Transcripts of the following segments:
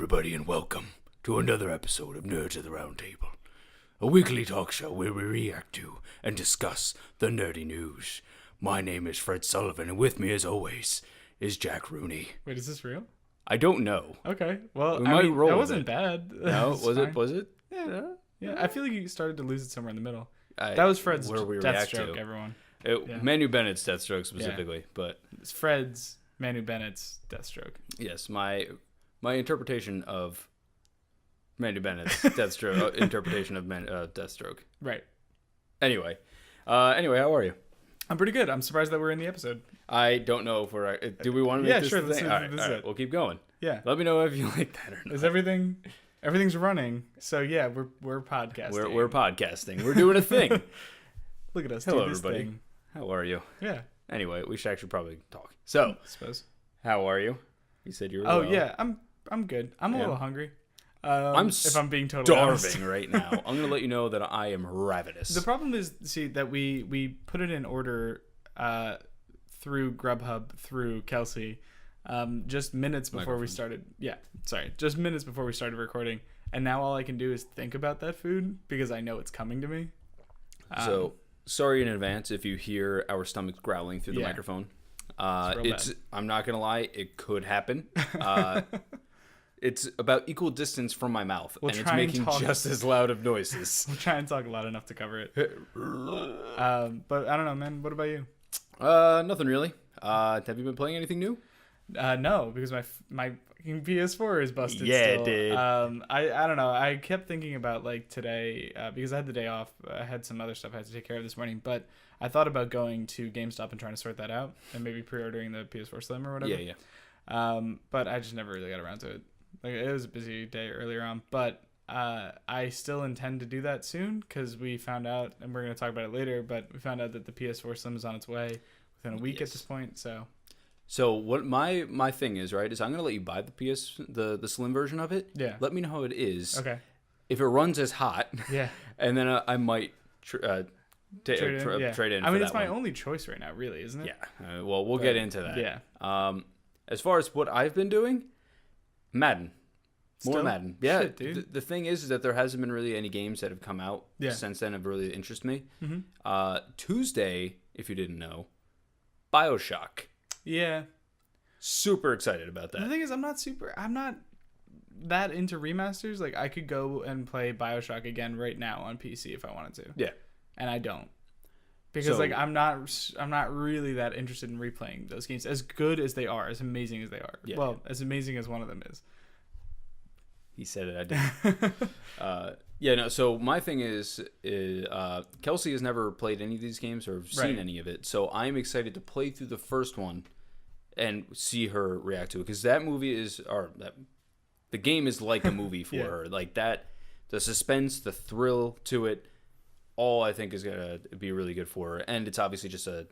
everybody, and welcome to another episode of Nerds at the Round Table, a weekly talk show where we react to and discuss the nerdy news. My name is Fred Sullivan, and with me, as always, is Jack Rooney. Wait, is this real? I don't know. Okay, well, We might roll that with wasn't it. bad. No, was fine. it? Was it? Yeah. I feel like you started to lose it somewhere in the middle. That was Fred's where we react Deathstroke, to. everyone. Yeah. Manu Bennett's Deathstroke specifically, but It's Fred's Manu Bennett's Deathstroke. yes, my interpretation of Manu Bennett's Deathstroke interpretation of Deathstroke. Right. Anyway, how are you? I'm pretty good. I'm surprised that we're in the episode. I don't know if we're. Do we want to make Yeah, this sure, the this thing? is- All right, this all is right, it. we'll keep going. Yeah. Let me know if you like that or not. Is everything's running? So yeah, we're podcasting. We're podcasting. We're doing a thing. Look at us. Hello, do this everybody. thing. How are you? Yeah. Anyway, we should actually probably talk. So, I suppose. how are you? You said you were. Oh well. yeah, I'm good. I'm a Yeah. little hungry. If I'm being totally Starving honest. right now. I'm gonna let you know that I am ravenous. The problem is, that we put it in order through Grubhub through Kelsey, just minutes before we started. Yeah, sorry, just minutes before we started recording, and now all I can do is think about that food because I know it's coming to me. So sorry in advance if you hear our stomachs growling through the Yeah. microphone. real bad. I'm not gonna lie, it could happen. It's about equal distance from my mouth, We'll and it's try and making talk- just as loud of noises. We'll try and talk loud enough to cover it. But I don't know, man. What about you? Nothing really. Have you been playing anything new? No, because my fucking PS4 is busted. Yeah, still. dude. I don't know. I kept thinking about like today because I had the day off. I had some other stuff I had to take care of this morning, but I thought about going to GameStop and trying to sort that out and maybe pre-ordering the PS4 Slim or whatever. Yeah. But I just never really got around to it. Like it was a busy day earlier on, but I still intend to do that soon because we found out, and we're gonna talk about it later. But we found out that the PS4 Slim is on its way within a week at this point. So what my thing is, right, is I'm gonna let you buy the slim version of it. Yeah. Let me know how it is. Okay. If it runs as hot, Yeah. and then I might trade in. I for mean, it's that my one. only choice right now, really, isn't it? Yeah. Well, we'll get into that. Yeah. As far as what I've been doing, Madden. More Still? Madden. Yeah. Shit, dude. The thing is that there hasn't been really any games that have come out Yeah. since then have really interested me. Mm-hmm. Tuesday, if you didn't know, BioShock. Yeah. Super excited about The that. thing is, I'm not that into remasters. Like, I could go and play BioShock again right now on PC if I wanted to. Yeah. And I don't. Because So- like I'm not really that interested in replaying those games, as good as they are, as amazing as they are. Yeah. Well, as amazing as one of them is. He said it. I did. So my thing is Kelsey has never played any of these games or seen Right. any of it. So I'm excited to play through the first one and see her react to it, because that the game is like a movie for Yeah. her. Like that, the suspense, the thrill to it, all I think is gonna be really good for her. And it's obviously just a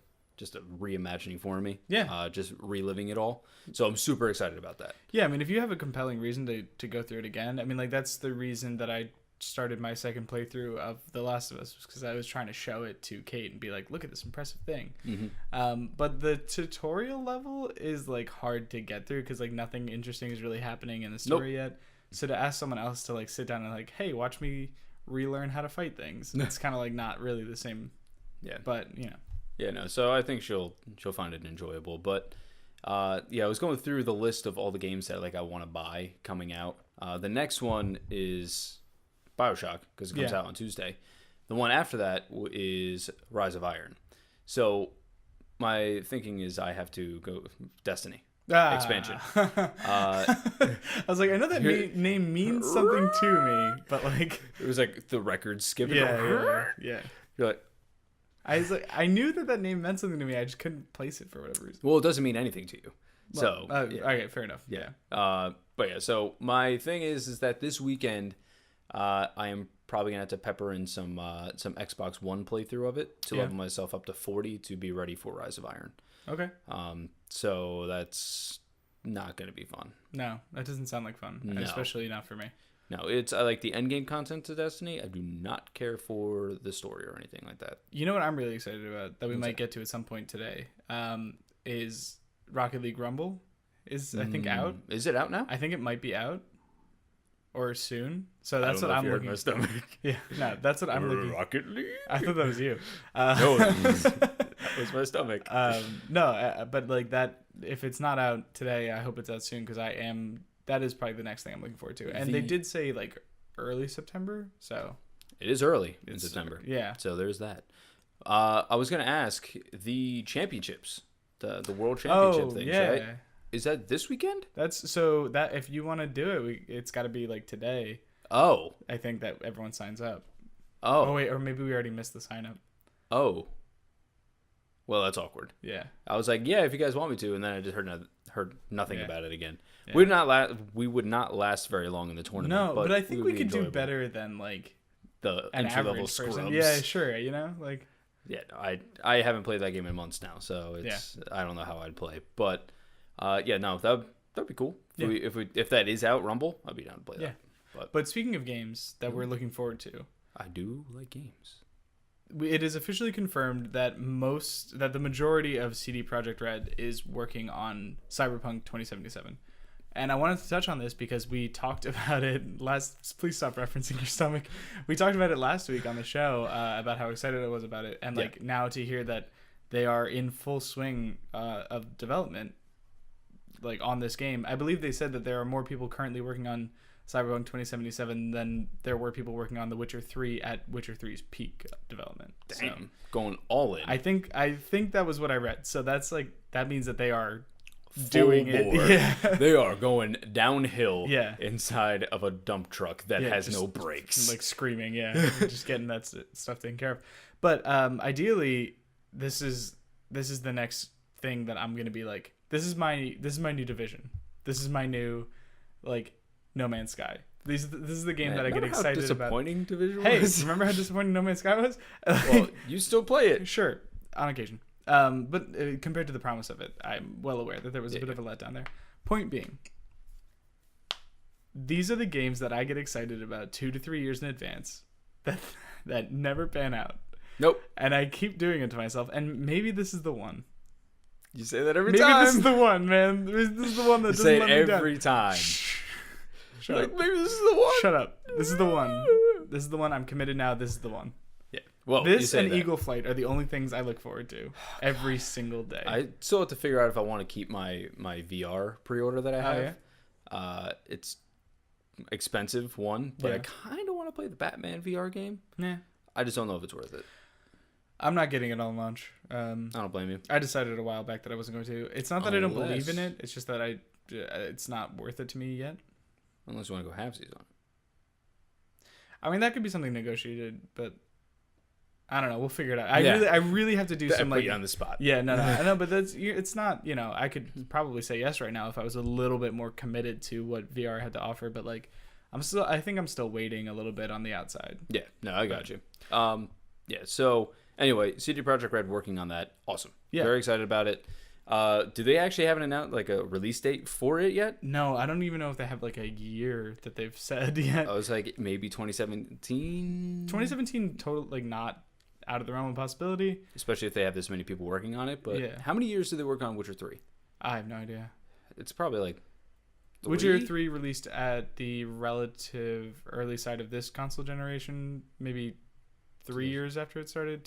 reimagining for me. Yeah. Just reliving it all. So I'm super excited about that. Yeah, I mean, if you have a compelling reason to go through it again, I mean, like that's the reason that I started my second playthrough of The Last of Us, was because I was trying to show it to Kate and be like, look at this impressive thing. Mm-hmm. But the tutorial level is like hard to get through because like nothing interesting is really happening in the story yet. So to ask someone else to like sit down and like, hey, watch me relearn how to fight things, it's kind of like not really the same. Yeah. But you know. Yeah, no. So I think she'll find it enjoyable. But I was going through the list of all the games that like I want to buy coming out. The next one is BioShock, because it comes out on Tuesday. The one after that is Rise of Iron. So my thinking is I have to go Destiny expansion. I was like, I know that name means something to me, but like, It was like the record skipping. yeah. You're like, I was like, I knew that name meant something to me. I just couldn't place it for whatever reason. well, it doesn't mean anything to you. Well, So okay, fair enough. Yeah. But yeah, so my thing is that this weekend, I am probably gonna have to pepper in some Xbox One playthrough of it to level myself up to 40 to be ready for Rise of Iron. Okay. So that's not gonna be fun. No, that doesn't sound like fun, No. especially not for me. No, I like the end game content to Destiny. I do not care for the story or anything like that. You know what I'm really excited about that we might get to at some point today is Rocket League Rumble is I think out. Is it out now? I think it might be out. or soon. So I that's don't what know if I'm you heard looking. my stomach. Yeah, no, that's what I'm looking. Rocket League. I thought that was you. No, that was my stomach. No, but like that. If it's not out today, I hope it's out soon because that is probably the next thing I'm looking forward to. And they did say like early September, so It is early in September. Yeah. So there's that. I was gonna ask the championships, the world championship things, right? Is that this weekend? That's so that if you want to do it, it's got to be like today. Oh. I think that everyone signs up. Oh. Oh wait, or maybe we already missed the sign up. Oh. Well, that's awkward. Yeah. I was like, yeah, if you guys want me to, and then I just heard nothing Yeah. about it again. Yeah. We would not last very long in the tournament. No, but I think we would could be do enjoyable. better than like The an entry level average scrubs. person. Yeah, sure. You know, like Yeah, no, I haven't played that game in months now, so it's I don't know how I'd play, but yeah, no, that'd be cool. If that is out, Rumble, I'd be down to play that. Yeah. But speaking of games that we're looking forward to, I do like games. it is officially confirmed that the majority of CD Projekt Red is working on Cyberpunk 2077. And I wanted to touch on this because we talked about it last. Please stop referencing your stomach. We talked about it last week on the show about how excited I was about it, and like now to hear that they are in full swing of development, like on this game. I believe they said that there are more people currently working on Cyberpunk 2077 than there were people working on The Witcher 3 at Witcher 3's peak development. Damn, So, going all in. I think that was what I read. So that means that they are doing Full bore. it. Yeah. They are going downhill Yeah. inside of a dump truck that has just no brakes. Like screaming, just getting that stuff taken care of. But ideally, this is the next thing that I'm gonna be like. This is my new division. This is my new like No Man's Sky. This is the game that I get excited how disappointing about. Division Hey, was? remember how disappointing No Man's Sky was? Well, you still play it. Sure, on occasion. But compared to the promise of it, I'm well aware that there was a bit of a letdown there. Point being, these are the games that I get excited about 2 to 3 years in advance that never pan out. Nope. And I keep doing it to myself, and maybe this is the one. You say that every Maybe time. this is the one, man. This is the one that You doesn't say let it me every down. time. Shut Like, up. maybe this is the one. Shut up. This is the one. This is the one. I'm committed now. This is the one. Yeah. Well, you This say and that. Eagle Flight are the only things I look forward to every single day. I still have to figure out if I want to keep my VR pre-order that I have. Yeah? It's expensive, one, but Yeah. I kind of want to play the Batman VR game. Nah. I just don't know if it's worth it. I'm not getting it on launch. I don't blame you. I decided a while back that I wasn't going to. It's not that I don't believe in it. It's just that it's not worth it to me yet. Unless you want to go halvesies on it. I mean, that could be something negotiated, but I don't know. We'll figure it out. Yeah. I really have to do some Put like you on the spot. Yeah, no, I know, but it's not. You know, I could probably say yes right now if I was a little bit more committed to what VR had to offer. But like, I think I'm still waiting a little bit on the outside. Yeah, no, I got you. Yeah, so anyway, CD Projekt Red working on that. Awesome. Yeah. Very excited about it. Do they actually have an announced like a release date for it yet? No, I don't even know if they have like a year that they've said yet. I was like maybe 2017. 2017 total like not out of the realm of possibility. Especially if they have this many people working on it. But Yeah. how many years did they work on Witcher 3? I have no idea. It's probably like Witcher 3? 3 released at the relative early side of this console generation, maybe 3 years after it started,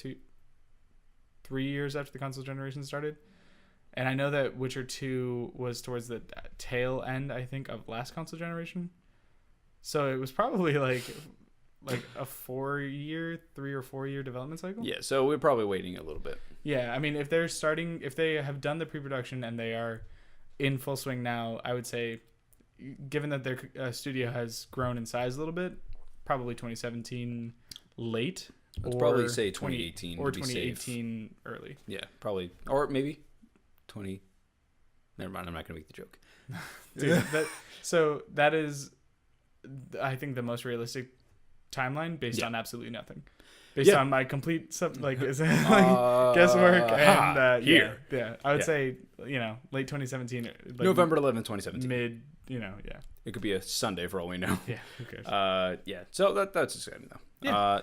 3 years after the console generation started. And I know that Witcher 2 was towards the tail end, I think, of last console generation. So it was probably like a 3 or 4 year development cycle. Yeah, so we're probably waiting a little bit. Yeah, I mean, if they have done the pre-production and they are in full swing now, I would say, given that their studio has grown in size a little bit, probably 2017 late. Let's probably say 2018 or to be safe. 2018 early. Yeah, probably. Or maybe 20. Never mind, I'm not going to make the joke. Dude, that is, I think, the most realistic timeline based on absolutely nothing. Based on my complete guesswork and here. yeah. I would say late 2017, like November 11th, 2017. mid, yeah. It could be a Sunday for all we know. Yeah, who cares? Yeah. So that's exciting though. Yeah.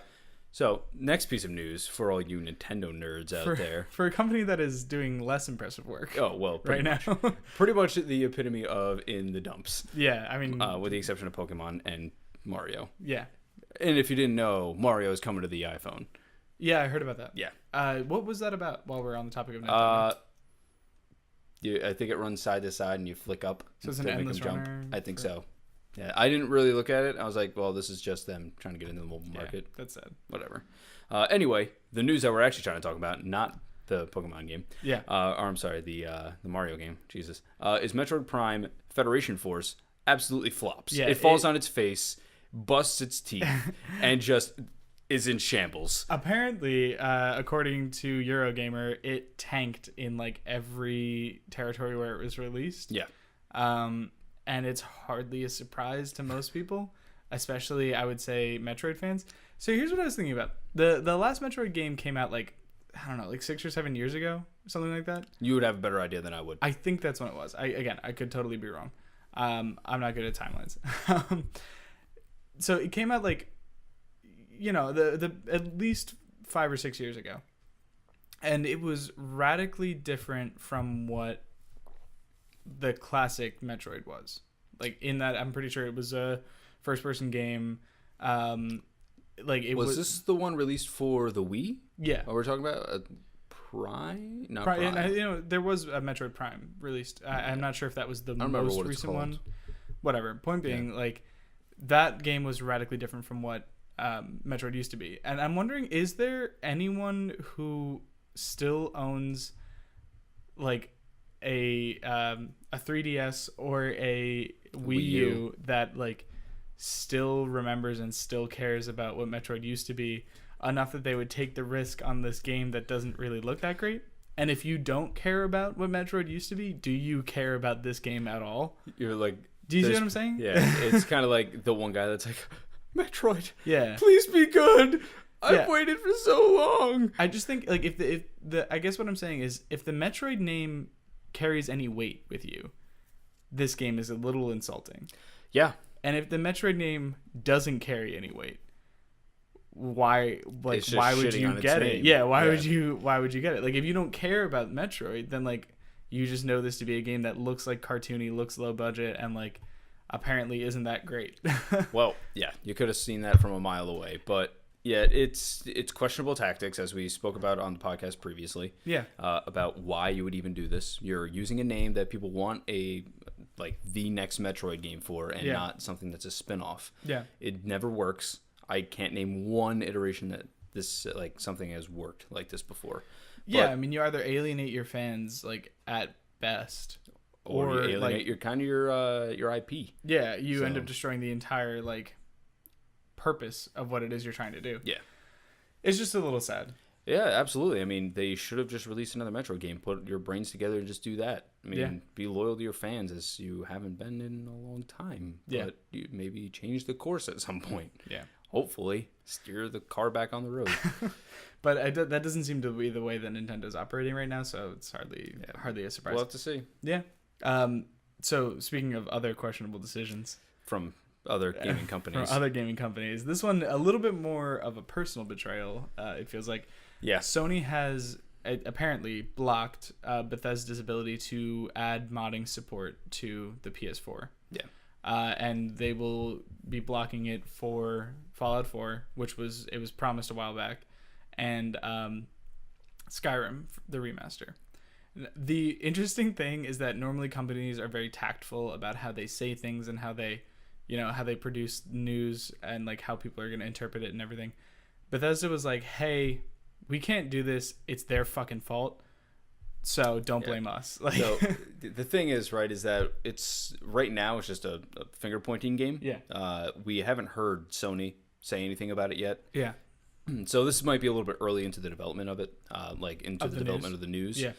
So, next piece of news for all you Nintendo nerds out there. For a company that is doing less impressive work. Oh, well, right now. Pretty much the epitome of in the dumps. Yeah, I mean... with the exception of Pokemon and Mario. Yeah. And if you didn't know, Mario is coming to the iPhone. Yeah, I heard about that. Yeah. What was that about while we're on the topic of Nintendo? I think it runs side to side and you flick up. So it's an endless runner? I think so. Yeah, I didn't really look at it. I was like, well, this is just them trying to get into the mobile market. That's sad. Whatever. Anyway, the news that we're actually trying to talk about, not the Pokemon game. Yeah. Or I'm sorry, the Mario game. Jesus. Is Metroid Prime Federation Force absolutely flops. Yeah, it falls on its face, busts its teeth, and just is in shambles. Apparently, according to Eurogamer, it tanked in like every territory where it was released. Yeah. And it's hardly a surprise to most people, especially I would say Metroid fans. So here's what I was thinking about. The last Metroid game came out like, I don't know, like 6 or 7 years ago, something like that. You would have a better idea than I would. I think that's when it was. I could totally be wrong. I'm not good at timelines. So it came out like, you know, the at least 5 or 6 years ago. And it was radically different from what the classic Metroid was. Like in that, I'm pretty sure it was a first-person game. Like it was this the one released for the Wii? Yeah. What we're talking about? Prime? Not Prime. Prime. You know, there was a Metroid Prime released. I'm not sure if that was the most recent one. Whatever. Point being, like that game was radically different from what Metroid used to be. And I'm wondering, is there anyone who still owns like a 3DS or a Wii U that like still remembers and still cares about what Metroid used to be enough that they would take the risk on this game that doesn't really look that great? And if you don't care about what Metroid used to be, do you care about this game at all? You're like, do you see what I'm saying? Yeah, it's kind of like the one guy that's like, Metroid, yeah, please be good. I've waited for so long. I just think like if the I guess what I'm saying is if the Metroid name carries any weight with you, this game is a little insulting. Yeah. And if the Metroid name doesn't carry any weight, why would you get it? Yeah, why would you get it? Like if you don't care about Metroid, then like you just know this to be a game that looks like cartoony, looks low budget, and like apparently isn't that great. Well, yeah, you could have seen that from a mile away, but yeah, it's questionable tactics, as we spoke about on the podcast previously. Yeah. About why you would even do this. You're using a name that people want the next Metroid game for, and not something that's a spin-off. Yeah. It never works. I can't name one iteration that this like something has worked like this before. Yeah, I mean, you either alienate your fans like at best, or you alienate your IP. Yeah, you end up destroying the entire like purpose of what it is you're trying to do. Yeah. It's just a little sad. Yeah, absolutely. I mean, they should have just released another Metroid game. Put your brains together and just do that. I mean, be loyal to your fans, as you haven't been in a long time. Yeah. But you maybe change the course at some point. Yeah. Hopefully, steer the car back on the road. But that doesn't seem to be the way that Nintendo's operating right now, so it's hardly a surprise. We'll have to see. Yeah. So speaking of other questionable decisions from other gaming companies. This one a little bit more of a personal betrayal. It feels like. Yeah. Sony has apparently blocked Bethesda's ability to add modding support to the PS4. Yeah. And they will be blocking it for Fallout 4, which was promised a while back, and Skyrim, the remaster. The interesting thing is that normally companies are very tactful about how they say things and how they produce news and like how people are going to interpret it and everything. Bethesda was like, hey, we can't do this. It's their fucking fault. So don't blame us. Like, so the thing is, right, is that it's right now it's just a finger pointing game. Yeah. We haven't heard Sony say anything about it yet. Yeah. So this might be a little bit early into the development of it, into the development of the news. Yeah.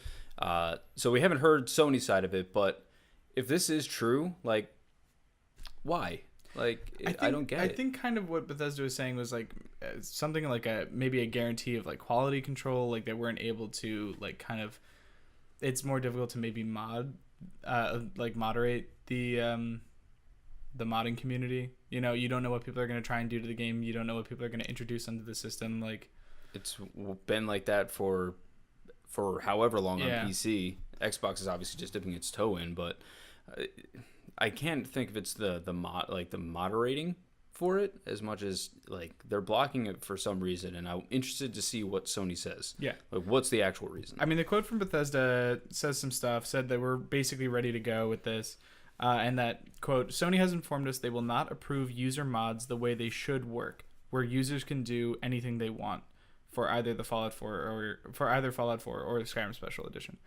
So we haven't heard Sony's side of it, but if this is true, like, why? Like, I don't get it. I think kind of what Bethesda was saying was like something like maybe a guarantee of like quality control. Like they weren't able to like kind of. It's more difficult to maybe moderate the modding community You know, you don't know what people are going to try and do to the game. You don't know what people are going to introduce into the system. Like, it's been like that for however long on Yeah. PC. Xbox is obviously just dipping its toe in, but I can't think if it's the moderating for it as much as like they're blocking it for some reason, and I'm interested to see what Sony says. yeah. Like, what's the actual reason? I mean, the quote from Bethesda says some stuff, said that we're basically ready to go with this. And that, quote, Sony has informed us they will not approve user mods the way they should work, where users can do anything they want for either the Fallout 4 or the Skyrim Special Edition.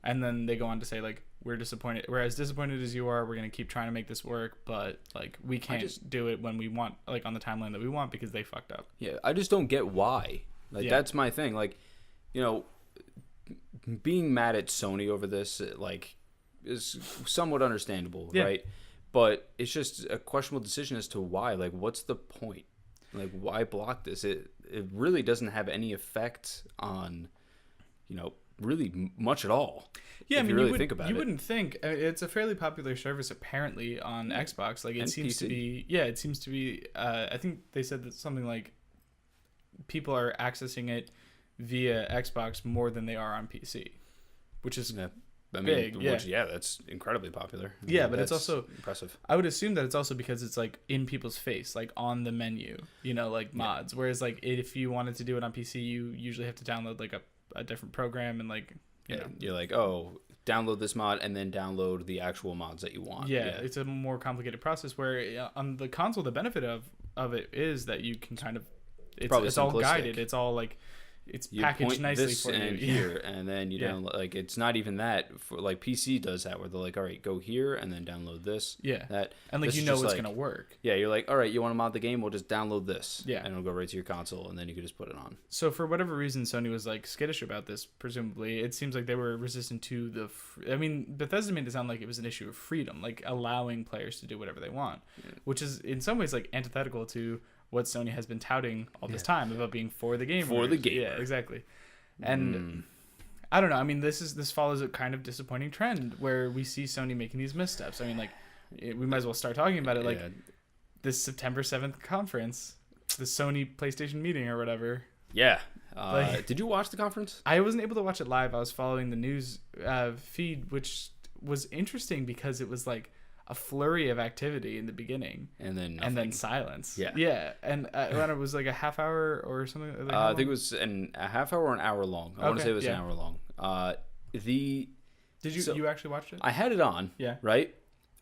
And then they go on to say, like, we're disappointed. We're as disappointed as you are. We're going to keep trying to make this work, but, like, we can't do it when we want, like, on the timeline that we want because they fucked up. Yeah, I just don't get why. Like, Yeah. that's my thing. Like, you know, being mad at Sony over this, like, is somewhat understandable, Yeah. right? But it's just a questionable decision as to why. Like, what's the point? Like, why block this? It really doesn't have any effect on, you know, really much at all. Yeah, if I mean, you really would, think about you it. wouldn't think. It's a fairly popular service apparently on Xbox. Like, it And seems to PC. be. Yeah, it seems to be. I think they said that something like people are accessing it via Xbox more than they are on PC, which is. Yeah. I mean, big, yeah. which, yeah, that's incredibly popular. I Yeah, mean, but it's that's also- impressive. I would assume that it's also because it's like in people's face, like on the menu, you know, like mods. Whereas like if you wanted to do it on PC, you usually have to download like a different program and like you know. You're like, oh, download this mod and then download the actual mods that you want. Yeah, it's a more complicated process. Where on the console, the benefit of it is that you can kind of it's probably all simplistic. guided. It's all like it's You packaged point nicely this for and you. here, and then you Yeah. download. Like, it's not even that. For like PC does that, where they're like, all right, go here and then download this. Yeah, That and like this you is know just it's like- gonna work. Yeah, you're like, all right, you want to mod the game? We'll just download this. Yeah. and it'll go right to your console, and then you can just put it on. So for whatever reason, Sony was like skittish about this. Presumably, it seems like they were resistant to the. I mean, Bethesda made it sound like it was an issue of freedom, like allowing players to do whatever they want, which is in some ways like antithetical to what Sony has been touting all this time about being for the gamer. For the gamer. Yeah, exactly. And I don't know. I mean, this follows a kind of disappointing trend where we see Sony making these missteps. I mean, like we might as well start talking about it. Like Yeah. this September 7th conference, the Sony PlayStation meeting or whatever. Yeah. Like- Did you watch the conference? I wasn't able to watch it live. I was following the news feed, which was interesting because it was like a flurry of activity in the beginning And then and then nothing. silence. Yeah. Yeah. And when it was like a half hour or something. Like how I think it long? was a half hour or an hour long. I want to Okay, say it was yeah. an hour long. Did you so- you actually watched it? I had it on. Yeah. Right.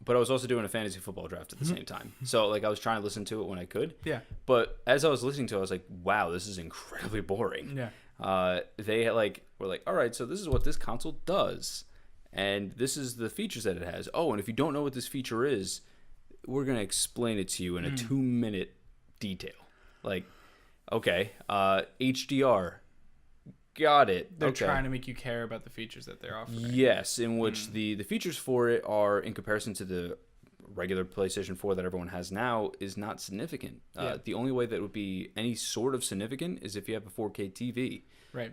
But I was also doing a fantasy football draft at the same time. So like I was trying to listen to it when I could. Yeah. But as I was listening to it, I was like, wow, this is incredibly boring. Yeah. They were like, all right, so this is what this console does. And this is the features that it has. Oh, and if you don't know what this feature is, we're going to explain it to you in a 2-minute detail. Like, okay, HDR. Got it. They're okay. trying to make you care about the features that they're offering. Yes, in which the features for it are, in comparison to the regular PlayStation 4 that everyone has now, is not significant. Yeah. The only way that would be any sort of significant is if you have a 4K TV. Right.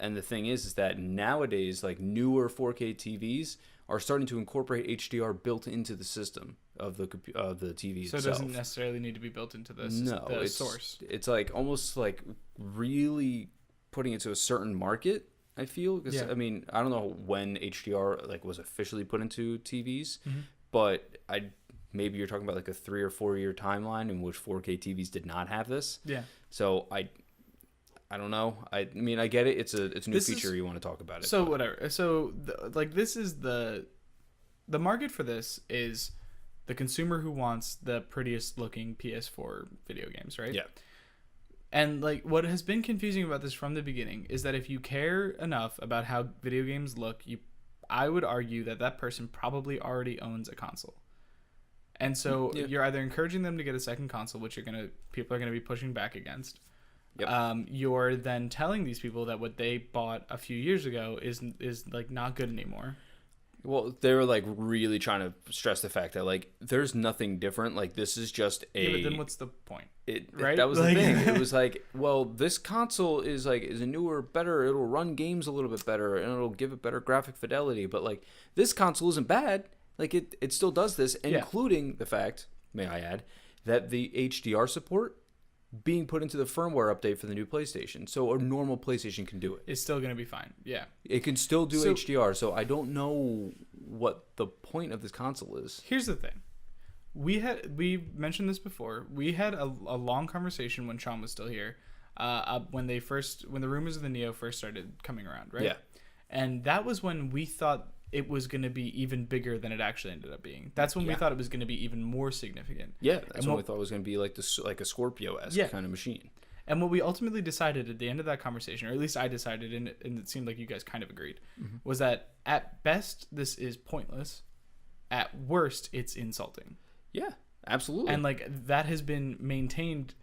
And the thing is that nowadays, like newer 4K TVs are starting to incorporate HDR built into the system of the TV So it itself. doesn't necessarily need to be built into the it's source. It's like almost like really putting it to a certain market. I feel because Yeah. I mean I don't know when HDR like was officially put into TVs, Mm-hmm. but maybe you're talking about like a 3 or 4 year timeline in which 4K TVs did not have this. Yeah. So I don't know. I mean I get it. It's a new This feature. is- You want to talk about it. So whatever. So like this is the market for this is the consumer who wants the prettiest looking PS4 video games, right? Yeah. And like what has been confusing about this from the beginning is that if you care enough about how video games look, I would argue that person probably already owns a console. And so Yeah. you're either encouraging them to get a second console, which people are gonna be pushing back against. Yep. You're then telling these people that what they bought a few years ago is like not good anymore. Well, they were like really trying to stress the fact that like there's nothing different. Like this is just a. Yeah, but then what's the point? Right? Right? That was Like- the thing. It was like, well, this console is a newer, better. It'll run games a little bit better, and it'll give it better graphic fidelity. But like this console isn't bad. Like it still does this, Yeah. including the fact, may I add, that the HDR support being put into the firmware update for the new PlayStation. So a normal PlayStation can do it. It's still going to be fine. Yeah. It can still do HDR. So I don't know what the point of this console is. Here's the thing. We mentioned this before. We had a long conversation when Sean was still here, when the rumors of the Neo first started coming around, right? Yeah. And that was when we thought it was going to be even bigger than it actually ended up being. That's when we thought it was going to be even more significant. Yeah, that's when we thought it was going to be like a Scorpio-esque kind of machine. And what we ultimately decided at the end of that conversation, or at least I decided, and it seemed like you guys kind of agreed, was that at best this is pointless. At worst, it's insulting. Yeah, absolutely. And like that has been maintained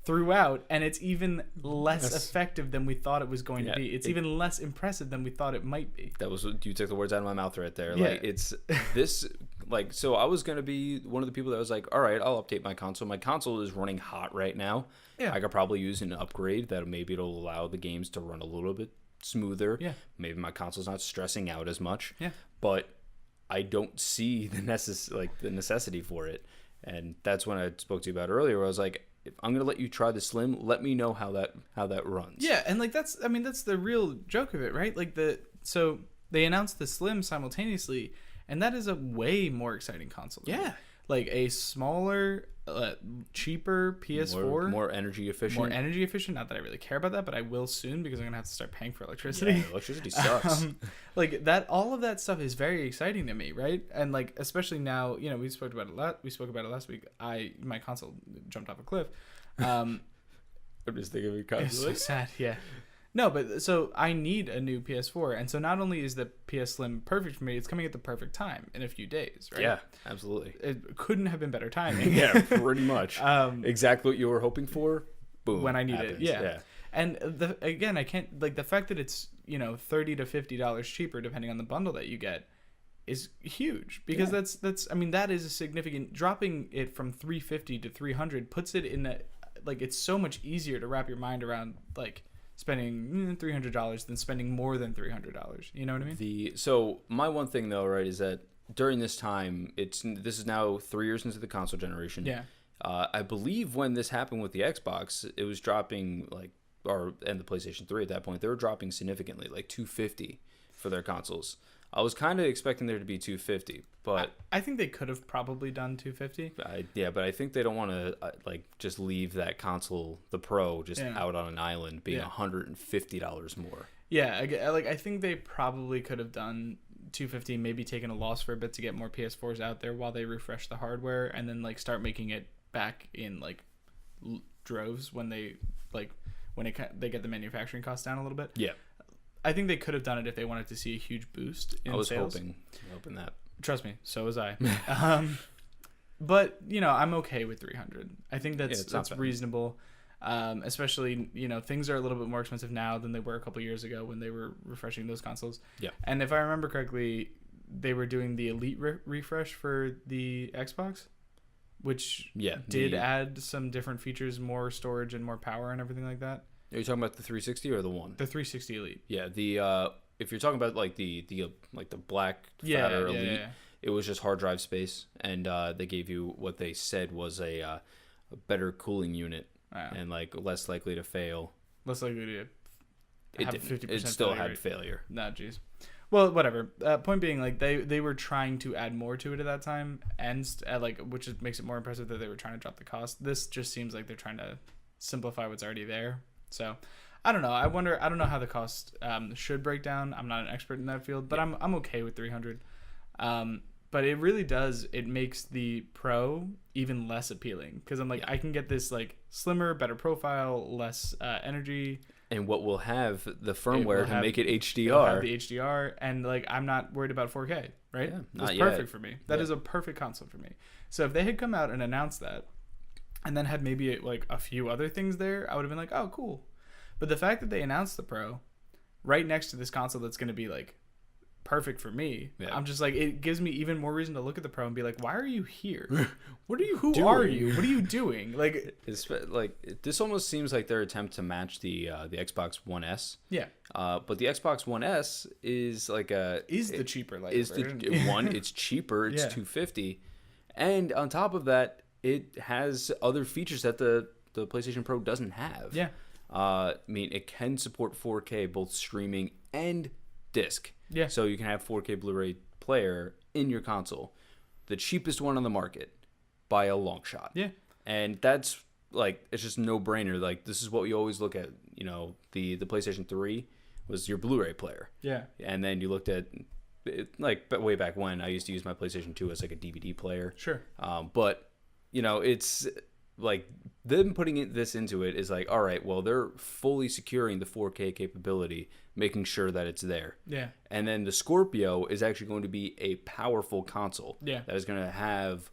throughout, and it's even less effective than we thought it was going to be. It's even less impressive than we thought it might be. That was, you took the words out of my mouth right there. Yeah. Like it's this, like, so I was going to be one of the people that was like, all right, I'll update my console. My console is running hot right now. Yeah. I could probably use an upgrade that maybe it'll allow the games to run a little bit smoother. Yeah. Maybe my console's not stressing out as much. Yeah. But I don't see the necessity for it. And that's when I spoke to you about earlier, where I was like, if I'm going to let you try the Slim, let me know how that runs. Yeah, and like that's the real joke of it, right? Like so they announced the Slim simultaneously, and that is a way more exciting console. Yeah. Like a smaller, cheaper PS4, more energy efficient. Not that I really care about that, but I will soon because I'm gonna have to start paying for electricity. Yeah, electricity sucks. Like that, all of that stuff is very exciting to me, right? And like especially now, we spoke about it last week. My console jumped off a cliff. I'm just thinking of your console. It's so sad. Yeah. No, but so I need a new PS4, and so not only is the PS Slim perfect for me, it's coming at the perfect time in a few days, right? Yeah, absolutely. It couldn't have been better timing. Yeah, pretty much. Exactly what you were hoping for. Boom. When I need it. Yeah. And again, I can't like the fact that it's $30 to $50 cheaper depending on the bundle that you get is huge because that is a significant dropping it from $350 to $300 puts it in it's so much easier to wrap your mind around like spending $300 than spending more than $300. You know what I mean? So my one thing though, right, is that during this time, this is now 3 years into the console generation. Yeah. I believe when this happened with the Xbox, it was dropping and the PlayStation 3 at that point, they were dropping significantly, like $250 for their consoles. I was kind of expecting there to be $250, but I think they could have probably done $250. But I think they don't want to just leave that console, the Pro, out on an island, being $150 more. Yeah, I think they probably could have done $250, maybe taken a loss for a bit to get more PS4s out there while they refresh the hardware, and then start making it back in droves when they they get the manufacturing costs down a little bit. Yeah. I think they could have done it if they wanted to see a huge boost in sales. hoping that. Trust me, so was I. But I'm okay with 300. I think that's reasonable. Especially things are a little bit more expensive now than they were a couple years ago when they were refreshing those consoles. Yeah. And if I remember correctly, they were doing the Elite refresh for the Xbox, which did add some different features, more storage and more power and everything like that. Are you talking about the 360 or the one? The 360 Elite. Yeah, if you're talking about the black fatter Elite, it was just hard drive space, and they gave you what they said was a better cooling unit and less likely to fail. Less likely to have 50%. It still had failure. Nah, jeez. Well, whatever. Point being, they were trying to add more to it at that time, and which makes it more impressive that they were trying to drop the cost. This just seems like they're trying to simplify what's already there. So, I don't know. I don't know how the cost should break down. I'm not an expert in that field, but I'm okay with 300. But it really does. It makes the Pro even less appealing because I'm I can get this slimmer, better profile, less energy. And what will have the firmware to make it HDR? It'll have the HDR, and I'm not worried about 4K. Right? Yeah, that's perfect for me. That is a perfect console for me. So if they had come out and announced that, and then had maybe a few other things there, I would have been oh, cool. But the fact that they announced the Pro right next to this console that's going to be perfect for me, I'm just it gives me even more reason to look at the Pro and be why are you here? What are you Who doing? are you? What are you doing? This almost seems like their attempt to match the Xbox One S. Yeah. But the Xbox One S is the cheaper version. It's cheaper. It's $250, and on top of that, it has other features that the PlayStation Pro doesn't have. Yeah. I mean, it can support 4K, both streaming and disc. Yeah. So you can have 4K Blu-ray player in your console. The cheapest one on the market by a long shot. Yeah. And that's, like, it's just no-brainer. Like, this is what we always look at. You know, the PlayStation 3 was your Blu-ray player. Yeah. And then you looked at, like, way back when, I used to use my PlayStation 2 as, like, a DVD player. Sure. But, you know, it's, like, them putting this into it is like, all right, well, they're fully securing the 4K capability, making sure that it's there. Yeah. And then the Scorpio is actually going to be a powerful console. Yeah. That is going to have,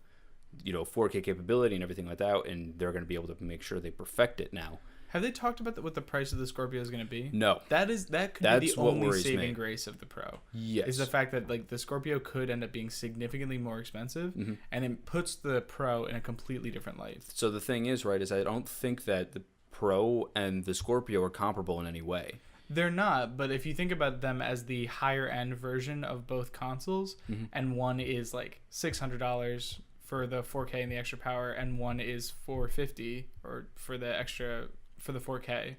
you know, 4K capability and everything like that, and they're going to be able to make sure they perfect it now. Have they talked about what the price of the Scorpio is going to be? No. That could That's be the what only worries saving me. grace of the Pro. Yes. Is the fact that, like, the Scorpio could end up being significantly more expensive, and it puts the Pro in a completely different light. So the thing is, right, is I don't think that the Pro and the Scorpio are comparable in any way. They're not, but if you think about them as the higher end version of both consoles, and one is like $600 for the 4K and the extra power, and one is $450 or for the extra for the 4K,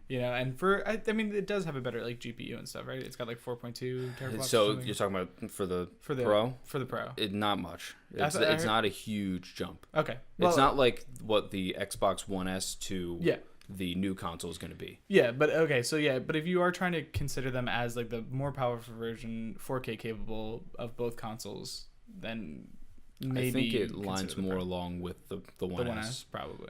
you know, and I mean, it does have a better, like, GPU and stuff, right? It's got like 4.2 teraflops. So you're talking about for the Pro? For the Pro. Not much. That's It's what I heard. not a huge jump. Okay. It's not like what the Xbox One S to Yeah. the new console is going to be. Yeah, but okay, so yeah, but if you are trying to consider them as, like, the more powerful version, 4K capable of both consoles, then maybe I think you it consider lines the more Pro. along with the The One One S. S, probably.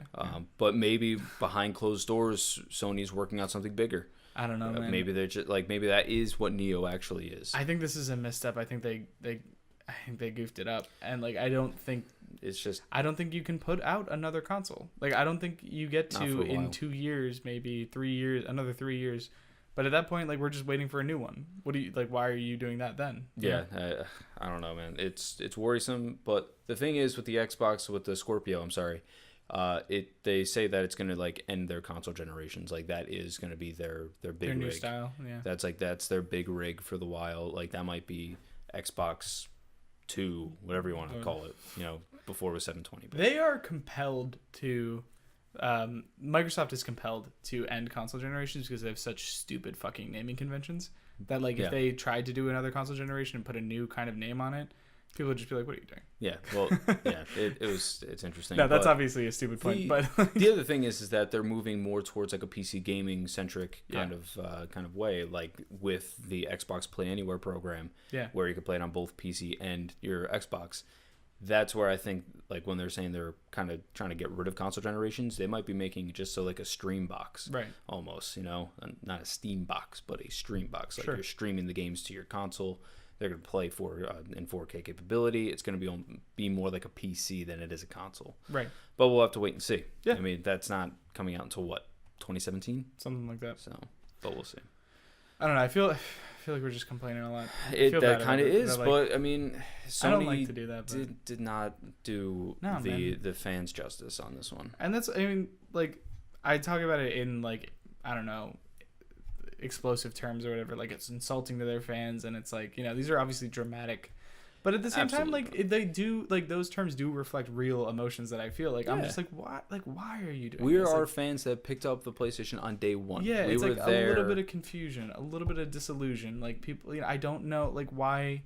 But maybe behind closed doors, Sony's working on something bigger. I don't know, man. Maybe they're just like, maybe that is what Neo actually is. I think this is a misstep. I think they goofed it up, and, like, I don't think you can put out another console. Like, I don't think you get Not for to a in while. 2 years, maybe 3 years, another 3 years. But at that point, like, we're just waiting for a new one. What do you like? Why are you doing that then? You Yeah, know? I don't know, man. It's worrisome. But the thing is, with the Xbox, with the Scorpio, I'm sorry, they say that it's gonna, like, end their console generations. Like, that is gonna be their big Their new rig. style. Yeah. That's their big rig for the while. Like, that might be Xbox 2, whatever you want to call it. You know, before it was 720. But They are compelled to. Microsoft is compelled to end console generations because they have such stupid fucking naming conventions that, like, Yeah. if they tried to do another console generation and put a new kind of name on it, people would just be like, "What are you doing?" yeah, well, yeah, it's interesting. No, that's but obviously a stupid point, but the other thing is that they're moving more towards, like, a PC gaming centric kind of way, like with the Xbox Play Anywhere program, yeah, where you can play it on both PC and your Xbox. That's where I think, like, when they're saying they're kind of trying to get rid of console generations, they might be making just so, like, a stream box, right. almost, you know, not a Steam box, but a stream box. Like, Sure. you're streaming the games to your console. They're going to play in 4K capability. It's going to be more like a PC than it is a console. Right. But we'll have to wait and see. Yeah. I mean, that's not coming out until what, 2017? Something like that. So, but we'll see. I don't know. I feel like we're just complaining a lot. That kind of is, like, but I mean, Sony I don't like to do that. But... did not do No, the fans justice on this one. And that's, I mean, like, I talk about it in, like, I don't know, explosive terms or whatever. Like, it's insulting to their fans, and it's like, you know, these are obviously dramatic. But at the same time, like, they do, like, those terms do reflect real emotions that I feel. Like, I'm just like, why are you doing We this? are Like, fans that picked up the PlayStation on day one. yeah, we it's were like there. a little bit of confusion, a little bit of disillusion. Like, people, you know, I don't know, like, why.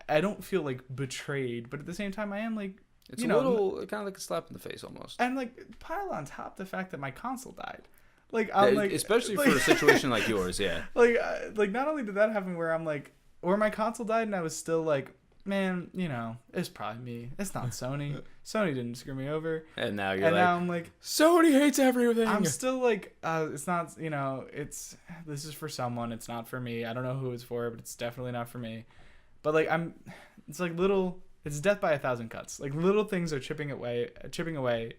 I don't feel, like, betrayed, but at the same time, I am, like, It's you a know, little kind of like a slap in the face almost. and, like, pile on top the fact that my console died. Like, I'm like, especially like, for a situation like yours, yeah. like not only did that happen where I'm like, or my console died and I was still like, man, you know, it's probably me. It's not Sony. Sony didn't screw me over. And now you're And like, now I'm like, Sony hates everything. I'm still like, it's not, you know, this is for someone. It's not for me. I don't know who it's for, but it's definitely not for me. But, like, it's like it's death by a thousand cuts. Like, little things are chipping away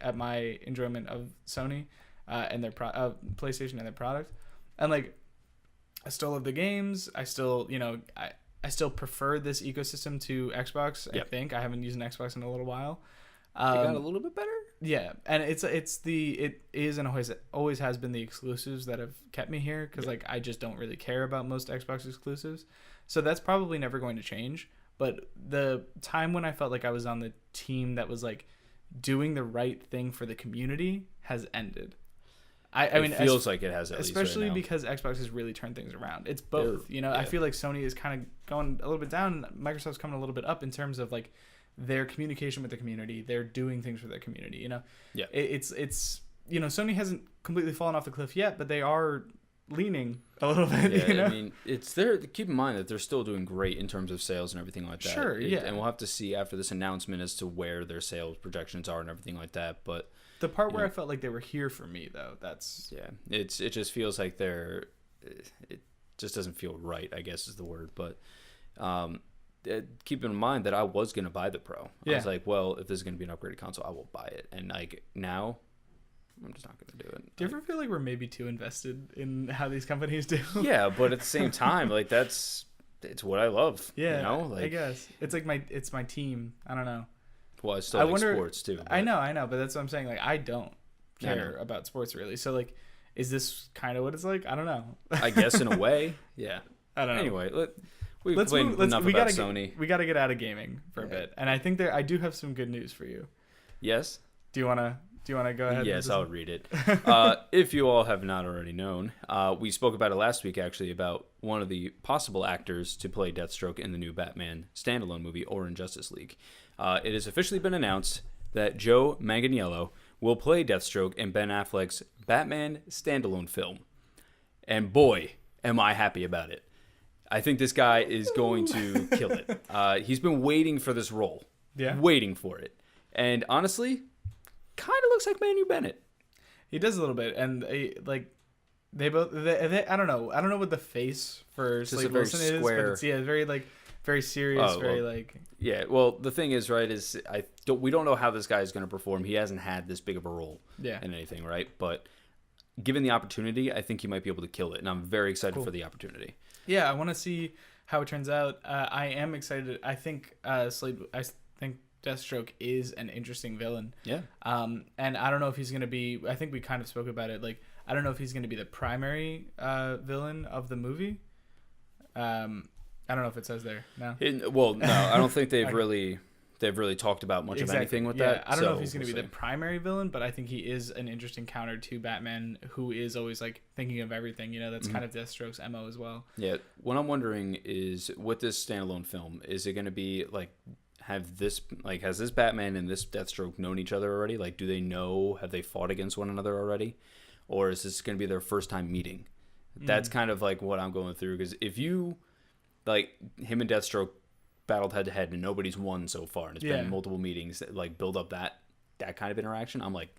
at my enjoyment of Sony and their PlayStation and their product. And, like, I still love the games. I still, you know, I still prefer this ecosystem to Xbox. Yep. I think I haven't used an Xbox in a little while. It got a little bit better. Yeah, and it is and always has been the exclusives that have kept me here because like I just don't really care about most Xbox exclusives, so that's probably never going to change. But the time when I felt like I was on the team that was like, doing the right thing for the community has ended. I mean, it feels like it has, at especially least right now. because Xbox has really turned things around. It's both, Yeah. I feel like Sony is kind of going a little bit down. Microsoft's coming a little bit up in terms of like their communication with the community. They're doing things for their community. Yeah. It's Sony hasn't completely fallen off the cliff yet, but they are leaning a little bit. Yeah, I mean, it's there. Keep in mind that they're still doing great in terms of sales and everything like that. Sure, yeah. And we'll have to see after this announcement as to where their sales projections are and everything like that. But the part where I felt like they were here for me, though, that's it just feels like it just doesn't feel right, I guess is the word. But keep in mind that I was going to buy the Pro. I was like, well, if this is going to be an upgraded console, I will buy it. And like now, I'm just not going to do it. Do you ever feel like we're maybe too invested in how these companies do? Yeah, but at the same time, like it's what I love. Yeah, Like, I guess it's like it's my team. I don't know. Well, I still like sports too. But... I know, but that's what I'm saying. Like, I don't care about sports really. So like, is this kind of what it's like? I don't know. I guess in a way, yeah. I don't know. Anyway, we let's complained enough about Sony. We gotta get out of gaming for a bit, and I think I do have some good news for you. Yes. Do you wanna go ahead? Yes, I'll read it. If you all have not already known, we spoke about it last week actually about one of the possible actors to play Deathstroke in the new Batman standalone movie or in Justice League. It has officially been announced that Joe Manganiello will play Deathstroke in Ben Affleck's Batman standalone film. And boy, am I happy about it. I think this guy is going to kill it. He's been waiting for this role. Yeah. Waiting for it. And honestly, kind of looks like Manu Bennett. He does a little bit, and they both. I don't know. I don't know what the face for Slade Wilson is, but it's very like very serious, Yeah, well, the thing is, right, is we don't know how this guy is going to perform. He hasn't had this big of a role in anything, right? But given the opportunity, I think he might be able to kill it, and I'm very excited for the opportunity. Yeah, I want to see how it turns out. I am excited. I think Deathstroke is an interesting villain. Yeah. And I don't know if he's going to be. I think we kind of spoke about it. Like, I don't know if he's going to be the primary villain of the movie. I don't know if it says there. No. No, I don't think they've really talked about much of anything with that. I don't know if he's going to be the primary villain, but I think he is an interesting counter to Batman, who is always like thinking of everything. That's kind of Deathstroke's MO as well. Yeah. What I'm wondering is, with this standalone film, is it going to be like, has this Batman and this Deathstroke known each other already? Like, do they know? Have they fought against one another already? Or is this going to be their first time meeting? That's kind of like what I'm going through. Because if you, like, him and Deathstroke battled head to head and nobody's won so far, and it's been multiple meetings that like build up that kind of interaction, I'm like,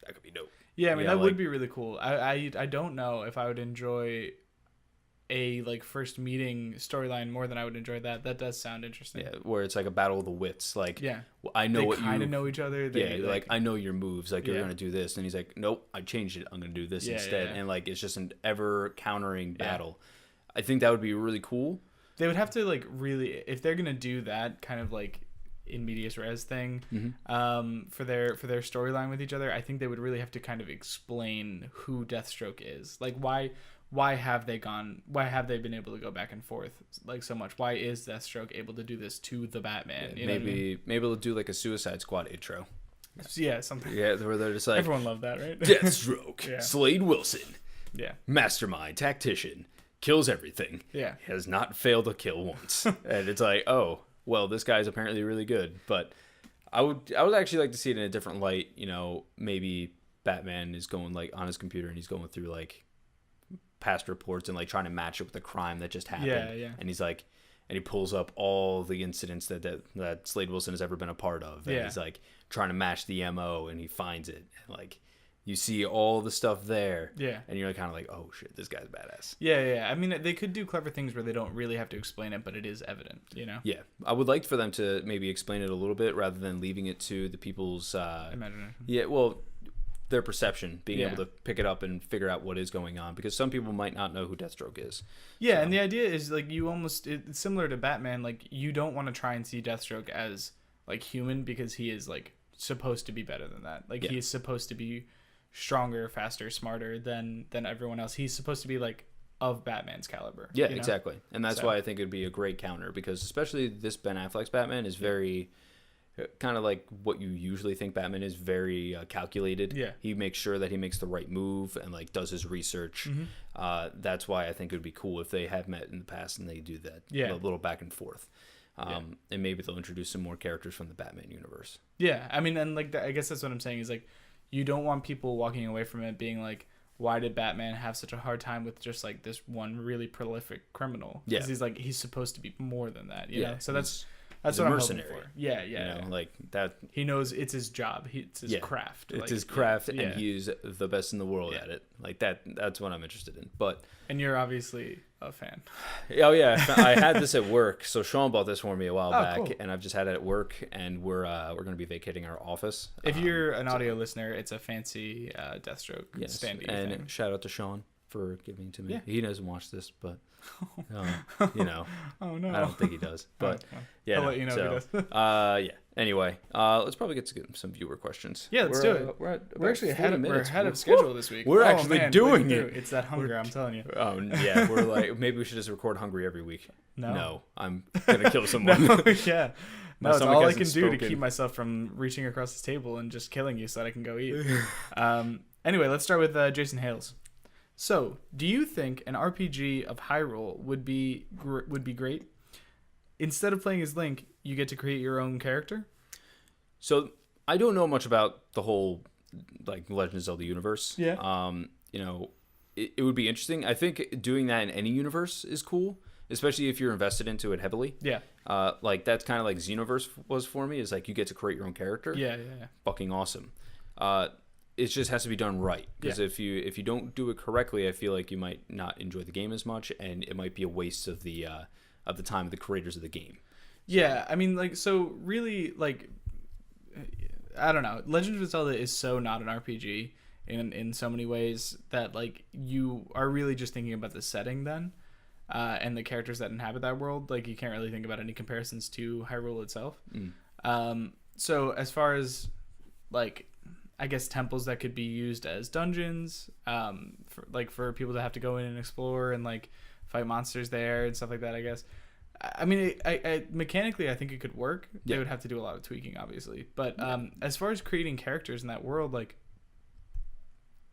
that could be dope. Yeah, I mean, that would be really cool. I don't know if I would enjoy a like first meeting storyline more than I would enjoy that. That does sound interesting. Yeah, where it's like a battle of the wits. Like, I know they what kind of know each other. Like I know your moves. Like, you're gonna do this, and he's like, nope, I changed it. I'm gonna do this instead. And like, it's just an ever countering battle. I think that would be really cool. They would have to like really, if they're gonna do that kind of like in medias res thing, for their storyline with each other, I think they would really have to kind of explain who Deathstroke is. Like, why have they been able to go back and forth like so much? Why is Deathstroke able to do this to the Batman? Maybe they'll do like a Suicide Squad intro. Yeah, something. Yeah, where they're just like, everyone loved that, right? Deathstroke, Slade Wilson, mastermind, tactician, kills everything. Yeah, has not failed to kill once. And it's like, oh, well, this guy's apparently really good. But I would actually like to see it in a different light. Maybe Batman is going like on his computer and he's going through like past reports and like trying to match it with the crime that just happened. Yeah. And he's like, and he pulls up all the incidents that Slade Wilson has ever been a part of. And he's like trying to match the MO, and he finds it. And like, you see all the stuff there. Yeah. And you're kind of like, oh shit, this guy's badass. Yeah. I mean, they could do clever things where they don't really have to explain it, but it is evident, Yeah. I would like for them to maybe explain it a little bit rather than leaving it to the people's imagination. Yeah, well, their perception, being able to pick it up and figure out what is going on, because some people might not know who Deathstroke is. Yeah, and the idea is like it's similar to Batman. Like, you don't want to try and see Deathstroke as like human, because he is like supposed to be better than that. Like, he is supposed to be stronger, faster, smarter than everyone else. He's supposed to be like of Batman's caliber. Yeah, exactly. And that's why I think it'd be a great counter, because especially this Ben Affleck's Batman is very, kind of like what you usually think Batman is, very calculated. Yeah. He makes sure that he makes the right move and like does his research. That's why I think it would be cool if they have met in the past and they do that little back and forth. And maybe they'll introduce some more characters from the Batman universe. Yeah, I mean, and like I guess that's what I'm saying is like, you don't want people walking away from it being like, why did Batman have such a hard time with just like this one really prolific criminal? Yeah, because he's supposed to be more than that. You know? So that's what I'm mercenary. hoping for. Yeah, yeah. You know, like that. He knows it's his job. It's his craft. It's his craft, and he's the best in the world at it. Like that. That's what I'm interested in. But and you're obviously a fan. Oh yeah, I had this at work. So Sean bought this for me a while back, cool. and I've just had it at work. And we're going to be vacating our office. If you're an audio listener, it's a fancy Deathstroke standee and thing. Shout out to Sean for giving it to me. Yeah. He doesn't watch this, but you know, oh no, I don't think he does. But I'll let you know if he does. Yeah. Anyway, let's probably get to some viewer questions. Yeah, let's do it. We're actually ahead of schedule this week. We're actually doing it. It's that hunger, I'm telling you. Oh yeah, we're like, maybe we should just record hungry every week. No, I'm gonna kill someone. Yeah. No, it's all I can do to keep myself from reaching across the table and just killing you so that I can go eat. Anyway, let's start with Jason Hales. So, do you think an RPG of Hyrule would be great? Instead of playing as Link, you get to create your own character? So, I don't know much about the whole like Legend of Zelda universe. Yeah. You know, it would be interesting. I think doing that in any universe is cool, especially if you're invested into it heavily. Yeah. Like that's kind of like Xenoverse was for me. Is like you get to create your own character. Yeah. Fucking awesome. It just has to be done right, because if you don't do it correctly, I feel like you might not enjoy the game as much, and it might be a waste of the time of the creators of the game. Yeah, I mean, like, so really, like, I don't know. Legend of Zelda is so not an RPG in so many ways that like you are really just thinking about the setting then, and the characters that inhabit that world. Like you can't really think about any comparisons to Hyrule itself. So as far as like, I guess temples that could be used as dungeons, for people to have to go in and explore and like fight monsters there and stuff like that. I guess. I mean, I mechanically, I think it could work. Yeah. They would have to do a lot of tweaking, obviously. But as far as creating characters in that world, like,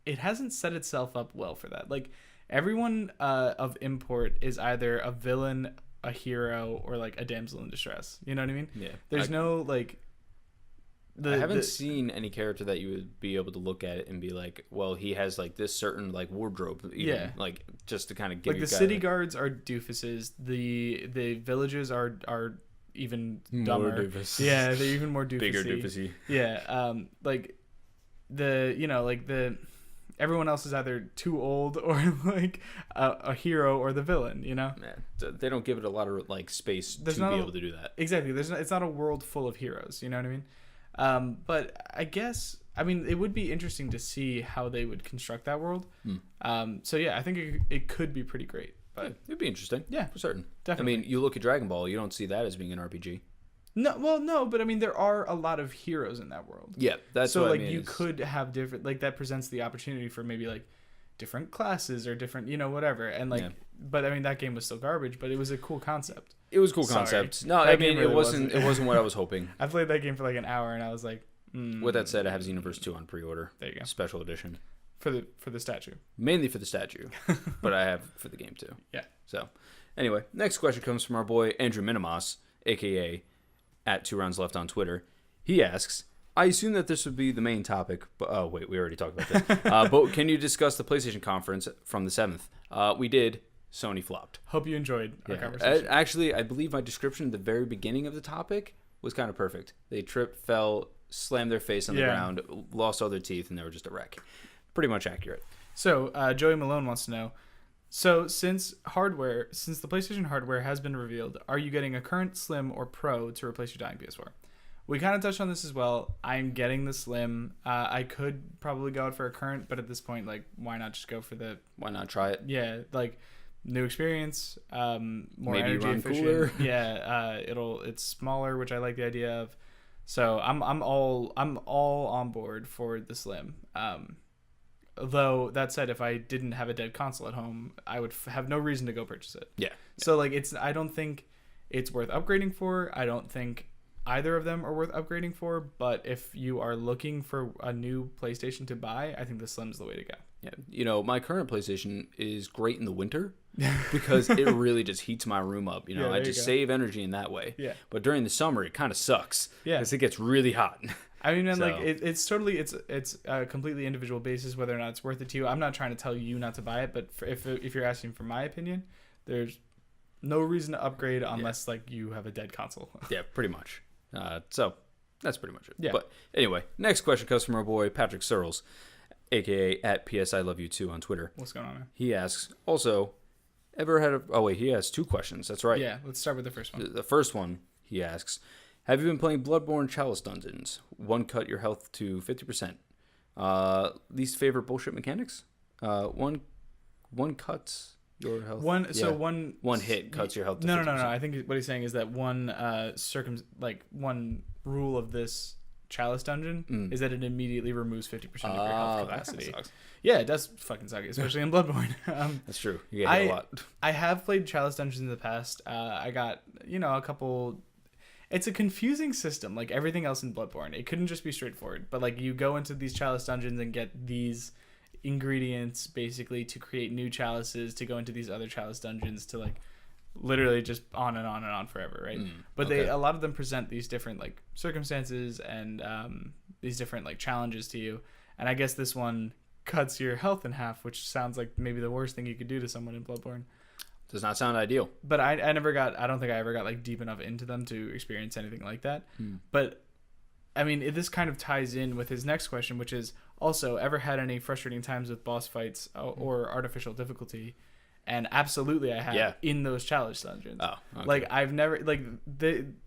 it hasn't set itself up well for that. Like, everyone of import is either a villain, a hero, or like a damsel in distress. You know what I mean? Yeah. There's no like. I haven't seen any character that you would be able to look at and be like, well, he has like this certain like wardrobe, even, like just to kind of give like the city guards are doofuses. The villages are even dumber. More doofus. Yeah, they're even more doofusy. Bigger doofusy. Yeah, like the everyone else is either too old or like a hero or the villain. You know, they don't give it a lot of like space to be able to do that. Exactly. It's not a world full of heroes. You know what I mean? But I guess, I mean, it would be interesting to see how they would construct that world. So yeah, I think it could be pretty great. But it'd be interesting. Yeah, for certain. Definitely. I mean, you look at Dragon Ball, you don't see that as being an RPG. No, but I mean, there are a lot of heroes in that world. Yeah, that's so what like I mean you could have different, like that presents the opportunity for maybe like different classes or different, whatever. And like, but I mean, that game was still garbage, but it was a cool concept. It was a cool concept. No, I mean, really it wasn't what I was hoping. I played that game for like an hour and I was like, With that said, I have Xenoverse 2 on pre-order. There you go. Special edition. For the statue. Mainly for the statue, but I have for the game too. Yeah. So, anyway, next question comes from our boy Andrew Minimas, aka @2roundsleft on Twitter. He asks, I assume that this would be the main topic, but oh wait, we already talked about this. But can you discuss the PlayStation conference from the 7th? We did. Sony flopped. Hope you enjoyed our conversation. Actually, I believe my description at the very beginning of the topic was kind of perfect. They tripped, fell, slammed their face on the ground, lost all their teeth, and they were just a wreck. Pretty much accurate. So, Joey Malone wants to know, so since the PlayStation hardware has been revealed, are you getting a current Slim or Pro to replace your dying PS4? We kind of touched on this as well. I'm getting the Slim. I could probably go out for a current, but at this point, like, why not just go for the... Why not try it? Yeah, like... New experience, more maybe energy efficient. Cooler. Yeah, it's smaller, which I like the idea of. So I'm all on board for the Slim. Though that said, if I didn't have a dead console at home, I would have no reason to go purchase it. Yeah. So like I don't think it's worth upgrading for. I don't think either of them are worth upgrading for, but if you are looking for a new PlayStation to buy, I think the Slim's the way to go. Yeah, my current PlayStation is great in the winter because it really just heats my room up. I just save energy in that way. Yeah. But during the summer, it kind of sucks. Yeah. Because it gets really hot. I mean, like it's totally it's a completely individual basis whether or not it's worth it to you. I'm not trying to tell you not to buy it, but if you're asking for my opinion, there's no reason to upgrade unless like you have a dead console. Yeah, pretty much. So that's pretty much it. Yeah. But anyway, next question comes from our boy Patrick Searles, aka at PSILoveYou2 on Twitter. What's going on, man? He asks, also, he has 2 questions. That's right. Yeah, let's start with the first one. The first one, he asks, have you been playing Bloodborne Chalice Dungeons? 1 cut your health to 50%. Least favorite bullshit mechanics? One cuts your health. One hit cuts your health to no, 50%. No. I think what he's saying is that one rule of this Chalice dungeon is that it immediately removes 50% of your health capacity. That sucks. Yeah, it does fucking suck, especially in Bloodborne. That's true. You get hit a lot. I have played Chalice dungeons in the past. I got a couple. It's a confusing system, like everything else in Bloodborne. It couldn't just be straightforward, but like you go into these Chalice dungeons and get these ingredients basically to create new chalices to go into these other Chalice dungeons to like literally just on and on and on forever, right? But a lot of them present these different like circumstances and these different like challenges to you. And I guess this one cuts your health in half, which sounds like maybe the worst thing you could do to someone in Bloodborne. Does not sound ideal. But I don't think I ever got like deep enough into them to experience anything like that. But I mean, this kind of ties in with his next question, which is also ever had any frustrating times with boss fights or artificial difficulty? And absolutely I have in those challenge dungeons. Oh, okay. Like I've never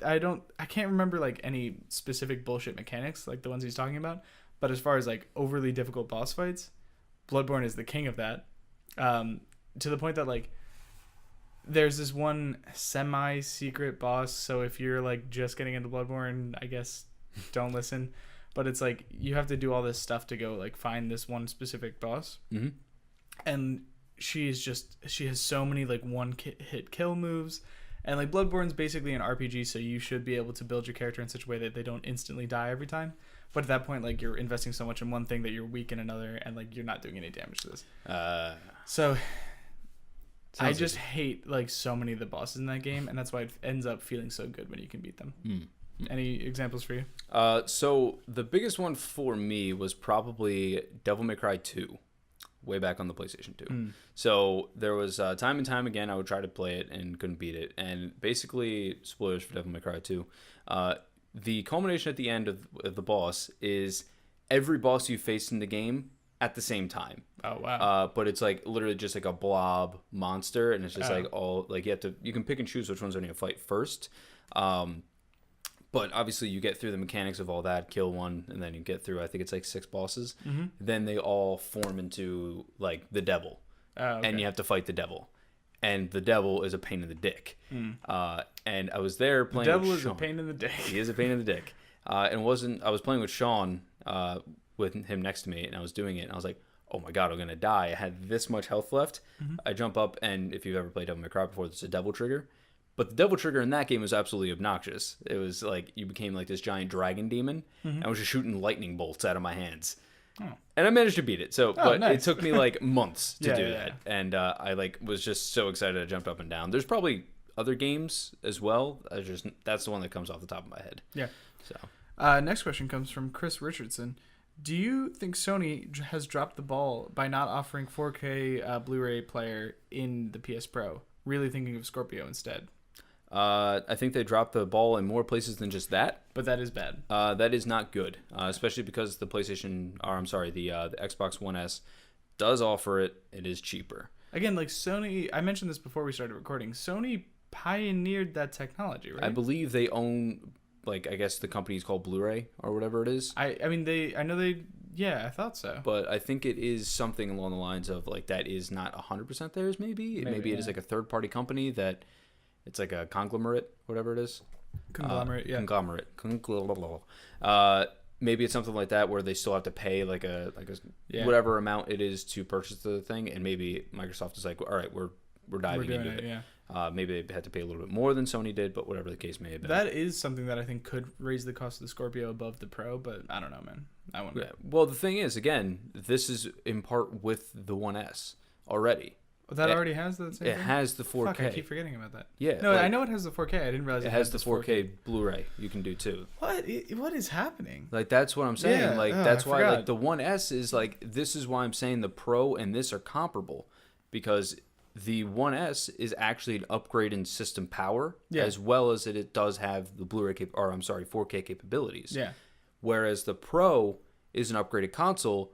I can't remember like any specific bullshit mechanics like the ones he's talking about. But as far as like overly difficult boss fights, Bloodborne is the king of that. To the point that like there's this one semi-secret boss, so if you're like just getting into Bloodborne, I guess don't listen. But it's like you have to do all this stuff to go like find this one specific boss. Mm-hmm. And she has so many like hit kill moves. And like Bloodborne's basically an RPG, so you should be able to build your character in such a way that they don't instantly die every time. But at that point, like you're investing so much in one thing that you're weak in another, and like you're not doing any damage to this. So I just hate like so many of the bosses in that game, and that's why it ends up feeling so good when you can beat them. Any examples for you? So the biggest one for me was probably Devil May Cry 2, way back on the PlayStation 2. So there was time and time again I would try to play it and couldn't beat it. And basically, spoilers for Devil May Cry 2, the culmination at the end of the boss is every boss you face in the game at the same time. Oh wow! But it's like literally just like a blob monster, and it's just like all like you can pick and choose which ones are going to fight first. But obviously you get through the mechanics of all that, kill one, and then you get through, I think it's like 6 bosses. Mm-hmm. Then they all form into like the devil, and you have to fight the devil. And the devil is a pain in the dick. And I was there playing. The devil with is Sean. a pain in the dick. He is a pain in the dick. I was playing with Sean, with him next to me, and I was doing it, and I was like, oh my god, I'm gonna die. I had this much health left. Mm-hmm. I jump up, and if you've ever played Devil May Cry before, there's a devil trigger. But the devil trigger in that game was absolutely obnoxious. It was like you became like this giant dragon demon, and I was just shooting lightning bolts out of my hands. Oh. And I managed to beat it. But nice. It took me like months to do that. And I like was just so excited I jumped up and down. There's probably other games as well. That's the one that comes off the top of my head. Yeah. So next question comes from Chris Richardson. Do you think Sony has dropped the ball by not offering 4K Blu-ray player in the PS Pro? Really thinking of Scorpio instead. I think they dropped the ball in more places than just that. But that is bad. That is not good, especially because the Xbox One S does offer it. It is cheaper. Again, like Sony, I mentioned this before we started recording. Sony pioneered that technology, right? I believe they own, like, I guess the company is called Blu-ray or whatever it is. I thought so. But I think it is something along the lines of, like, that is not 100% theirs, maybe it is like a third-party company that... It's like a conglomerate, whatever it is. Conglomerate. Maybe it's something like that where they still have to pay like a whatever amount it is to purchase the thing, and maybe Microsoft is like, all right, we're we're diving doing into it. Yeah. Maybe they had to pay a little bit more than Sony did, but whatever the case may have been. That is something that I think could raise the cost of the Scorpio above the Pro, but I don't know, man. I wonder. Yeah. Well, the thing is, again, this is in part with the 1S already. That already has the same It thing? has the 4K. Fuck, I keep forgetting about that. Yeah. No, I know it has the 4K. I didn't realize it has the 4K Blu-ray you can do too. What is happening? Like, that's what I'm saying. Yeah, Like, that's I why forgot. like the 1S is like, this is why I'm saying the Pro and this are comparable, because the 1S is actually an upgrade in system power, as well as it does have the 4K capabilities. Yeah. Whereas the Pro is an upgraded console,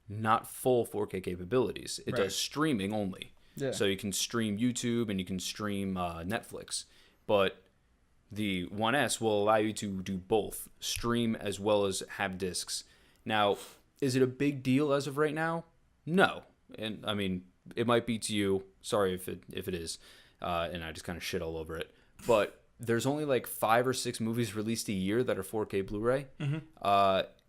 not full 4K capabilities. It does streaming only. Yeah. So you can stream YouTube and you can stream Netflix. But the 1S will allow you to do both, stream as well as have discs. Now, is it a big deal as of right now? No. And I mean, it might be to you. Sorry if it is. And I just kind of shit all over it. But there's only like 5 or 6 movies released a year that are 4K Blu-ray.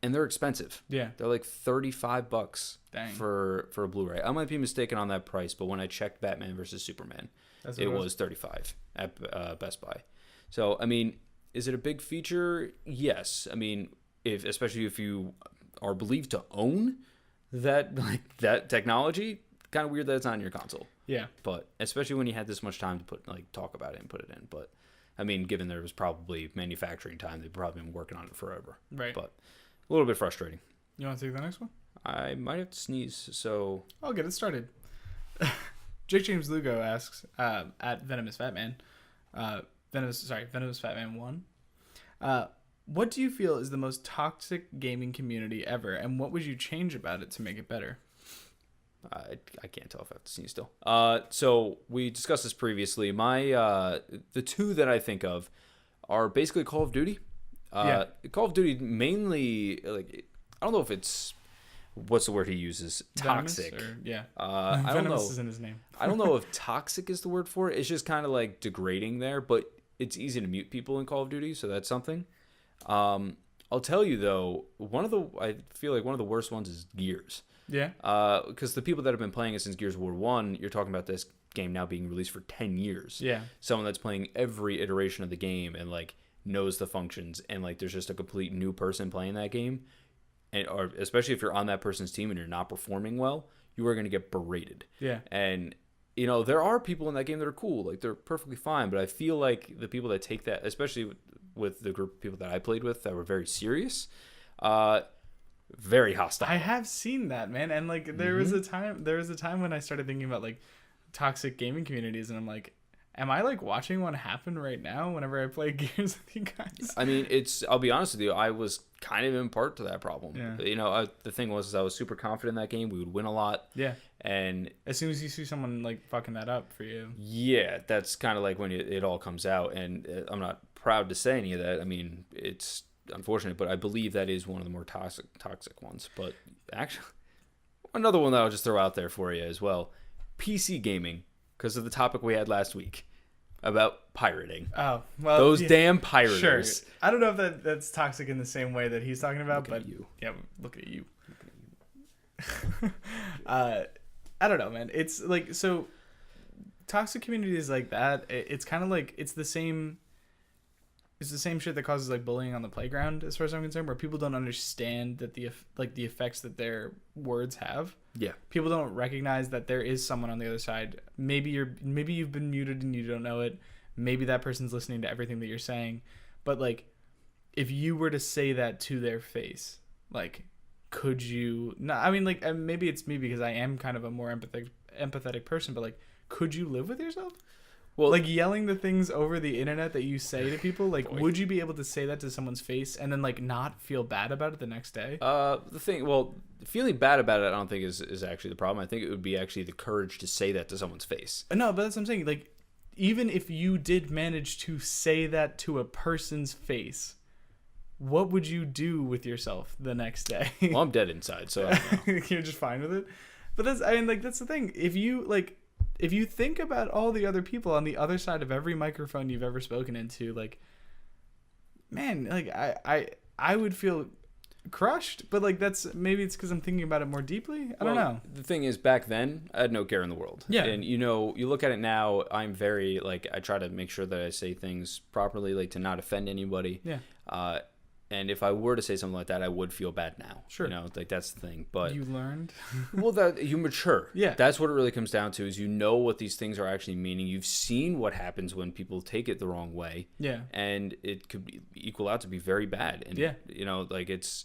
And they're expensive. Yeah. They're like $35 Dang. for a Blu-ray. I might be mistaken on that price, but when I checked Batman versus Superman, it was $35 at Best Buy. So, I mean, is it a big feature? Yes. I mean, especially if you are believed to own that technology, kind of weird that it's on your console. Yeah. But especially when you had this much time to talk about it and put it in. But I mean, given there was probably manufacturing time, they've probably been working on it forever. Right. But a little bit frustrating. You want to take the next one? I might have to sneeze, so I'll get it started. Jake James Lugo asks at Venomous Fatman, Venomous Fatman 1. What do you feel is the most toxic gaming community ever, and what would you change about it to make it better? I can't tell if I have to sneeze still. So we discussed this previously. The two that I think of are basically Call of Duty. Call of Duty mainly, like, I don't know if it's, what's the word he uses? Toxic. I don't know. Venomous is in his name. I don't know if toxic is the word for it. It's just kind of like degrading there, but it's easy to mute people in Call of Duty, so that's something. I'll tell you though, I feel like one of the worst ones is Gears. Yeah. Because the people that have been playing it since Gears of War 1, you're talking about this game now being released for 10 years. Yeah. Someone that's playing every iteration of the game and like knows the functions, and like there's just a complete new person playing that game, or especially if you're on that person's team and you're not performing well, you are going to get berated. Yeah. And there are people in that game that are cool, like they're perfectly fine, but I feel like the people that take that, especially with the group of people that I played with that were very serious, very hostile. I have seen that, man, and like there was a time when I started thinking about like toxic gaming communities, and I'm like, am I like watching one happen right now whenever I play Gears with you guys? I mean, I'll be honest with you, I was kind of in part to that problem. Yeah. The thing was, I was super confident in that game. We would win a lot. Yeah. And as soon as you see someone like fucking that up for you. Yeah, that's kind of like when it all comes out. And I'm not proud to say any of that. I mean, it's unfortunate, but I believe that is one of the more toxic ones. But actually, another one that I'll just throw out there for you as well. PC gaming, because of the topic we had last week about pirating. Oh, well, those damn pirators. Sure. I don't know if that's toxic in the same way that he's talking about, but you. Yeah, look at you. I don't know, man. It's like, so toxic communities like that, it's kind of like it's the same shit that causes like bullying on the playground, as far as I'm concerned, where people don't understand that the effects that their words have. Yeah. People don't recognize that there is someone on the other side. Maybe you've been muted and you don't know it. Maybe that person's listening to everything that you're saying. But like, if you were to say that to their face, like, could you? No, I mean, like, maybe it's me because I am kind of a more empathetic person. But like, could you live with yourself? Well, like yelling the things over the internet that you say to people, like, would you be able to say that to someone's face and then like not feel bad about it the next day? Feeling bad about it, I don't think is actually the problem. I think it would be actually the courage to say that to someone's face. No, but that's what I'm saying. Like, even if you did manage to say that to a person's face, what would you do with yourself the next day? Well, I'm dead inside, so I don't know. You're just fine with it. But that's the thing. If you think about all the other people on the other side of every microphone you've ever spoken into, like, man, like I would feel crushed, but like maybe it's because I'm thinking about it more deeply. I don't know. The thing is, back then I had no care in the world. Yeah. And you look at it now, I'm very like, I try to make sure that I say things properly, like to not offend anybody. Yeah. And if I were to say something like that, I would feel bad now. Sure. Like that's the thing. But You learned. well, that you mature. Yeah. That's what it really comes down to, is what these things are actually meaning. You've seen what happens when people take it the wrong way. Yeah. And it could equal out to be very bad. And yeah. like it's